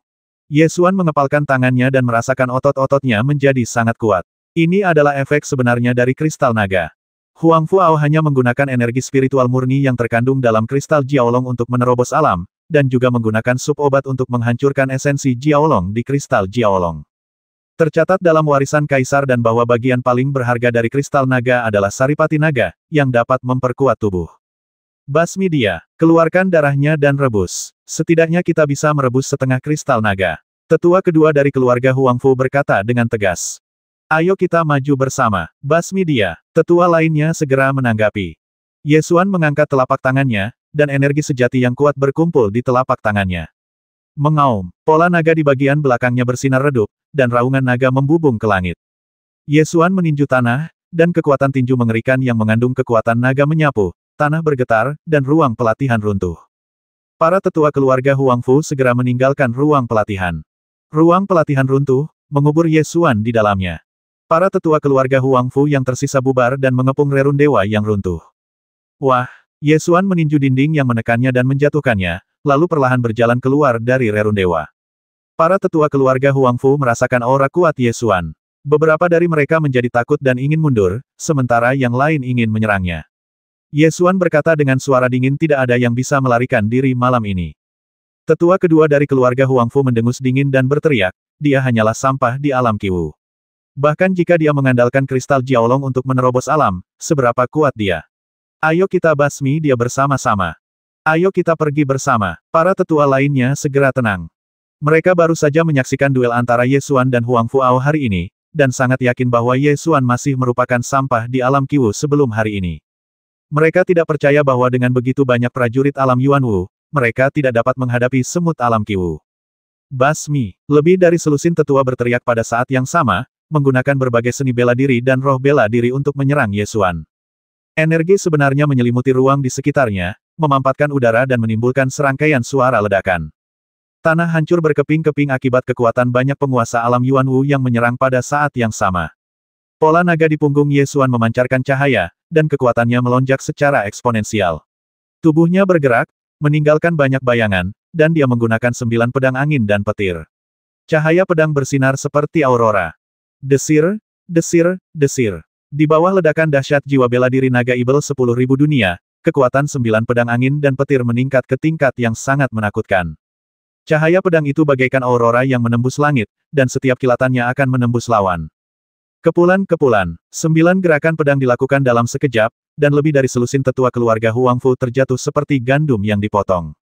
Ye Xuan mengepalkan tangannya dan merasakan otot-ototnya menjadi sangat kuat. Ini adalah efek sebenarnya dari kristal naga. Huang Fu Ao hanya menggunakan energi spiritual murni yang terkandung dalam kristal Jiaolong untuk menerobos alam, dan juga menggunakan sup obat untuk menghancurkan esensi Jiaolong di kristal Jiaolong. Tercatat dalam warisan kaisar dan bahwa bagian paling berharga dari kristal naga adalah saripati naga, yang dapat memperkuat tubuh. Basmi dia, keluarkan darahnya dan rebus. Setidaknya kita bisa merebus setengah kristal naga. Tetua kedua dari keluarga Huang Fu berkata dengan tegas. Ayo kita maju bersama. Basmi dia. Tetua lainnya segera menanggapi. Ye Xuan mengangkat telapak tangannya, dan energi sejati yang kuat berkumpul di telapak tangannya. Mengaum. Pola naga di bagian belakangnya bersinar redup, dan raungan naga membubung ke langit. Ye Xuan meninju tanah, dan kekuatan tinju mengerikan yang mengandung kekuatan naga menyapu, tanah bergetar, dan ruang pelatihan runtuh. Para tetua keluarga Huang Fu segera meninggalkan ruang pelatihan. Ruang pelatihan runtuh, mengubur Ye Xuan di dalamnya. Para tetua keluarga Huang Fu yang tersisa bubar dan mengepung rerun dewa yang runtuh. Wah, Ye Xuan meninju dinding yang menekannya dan menjatuhkannya, lalu perlahan berjalan keluar dari rerun dewa. Para tetua keluarga Huang Fu merasakan aura kuat Ye Xuan. Beberapa dari mereka menjadi takut dan ingin mundur, sementara yang lain ingin menyerangnya. Ye Xuan berkata dengan suara dingin, tidak ada yang bisa melarikan diri malam ini. Tetua kedua dari keluarga Huang Fu mendengus dingin dan berteriak, dia hanyalah sampah di alam Qiwu. Bahkan jika dia mengandalkan kristal Jiaolong untuk menerobos alam, seberapa kuat dia? Ayo kita basmi dia bersama-sama. Ayo kita pergi bersama. Para tetua lainnya segera tenang. Mereka baru saja menyaksikan duel antara Ye Xuan dan Huang Fu Ao hari ini, dan sangat yakin bahwa Ye Xuan masih merupakan sampah di alam Qiwu sebelum hari ini. Mereka tidak percaya bahwa dengan begitu banyak prajurit alam Yuan Wu, mereka tidak dapat menghadapi semut alam Qiwu. Basmi. Lebih dari selusin tetua berteriak pada saat yang sama, menggunakan berbagai seni bela diri dan roh bela diri untuk menyerang Ye Xuan. Energi sebenarnya menyelimuti ruang di sekitarnya, memampatkan udara dan menimbulkan serangkaian suara ledakan. Tanah hancur berkeping-keping akibat kekuatan banyak penguasa alam Yuan Wu yang menyerang pada saat yang sama. Pola naga di punggung Ye Xuan memancarkan cahaya, dan kekuatannya melonjak secara eksponensial. Tubuhnya bergerak, meninggalkan banyak bayangan, dan dia menggunakan 9 pedang angin dan petir. Cahaya pedang bersinar seperti aurora. Desir, desir, desir. Di bawah ledakan dahsyat jiwa bela diri naga Ibel 10.000 dunia, kekuatan 9 pedang angin dan petir meningkat ke tingkat yang sangat menakutkan. Cahaya pedang itu bagaikan aurora yang menembus langit, dan setiap kilatannya akan menembus lawan. Kepulan-kepulan, 9 gerakan pedang dilakukan dalam sekejap, dan lebih dari selusin tetua keluarga Huang Fu terjatuh seperti gandum yang dipotong.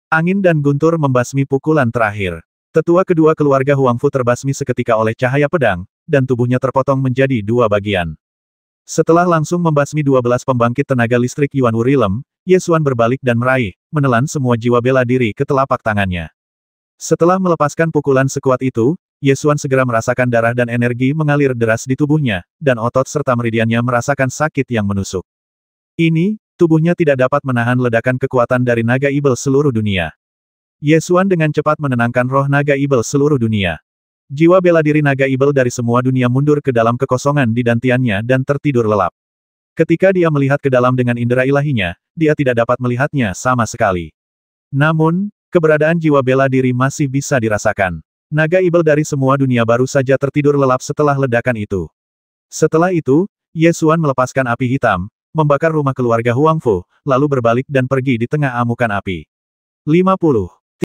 Angin dan guntur membasmi pukulan terakhir. Tetua kedua keluarga Huang Fu terbasmi seketika oleh cahaya pedang, dan tubuhnya terpotong menjadi 2 bagian. Setelah langsung membasmi 12 pembangkit tenaga listrik Yuan Wu Rilem, Ye Xuan berbalik dan meraih, menelan semua jiwa bela diri ke telapak tangannya. Setelah melepaskan pukulan sekuat itu, Yesuan segera merasakan darah dan energi mengalir deras di tubuhnya, dan otot serta meridiannya merasakan sakit yang menusuk. Ini, tubuhnya tidak dapat menahan ledakan kekuatan dari naga ibel seluruh dunia. Yesuan dengan cepat menenangkan roh naga ibel seluruh dunia. Jiwa bela diri naga ibel dari semua dunia mundur ke dalam kekosongan di dantiannya dan tertidur lelap. Ketika dia melihat ke dalam dengan indera ilahinya, dia tidak dapat melihatnya sama sekali. Namun, keberadaan jiwa bela diri masih bisa dirasakan. Naga ibel dari semua dunia baru saja tertidur lelap setelah ledakan itu. Setelah itu, Yesuan melepaskan api hitam, membakar rumah keluarga Huangfu, lalu berbalik dan pergi di tengah amukan api. 50.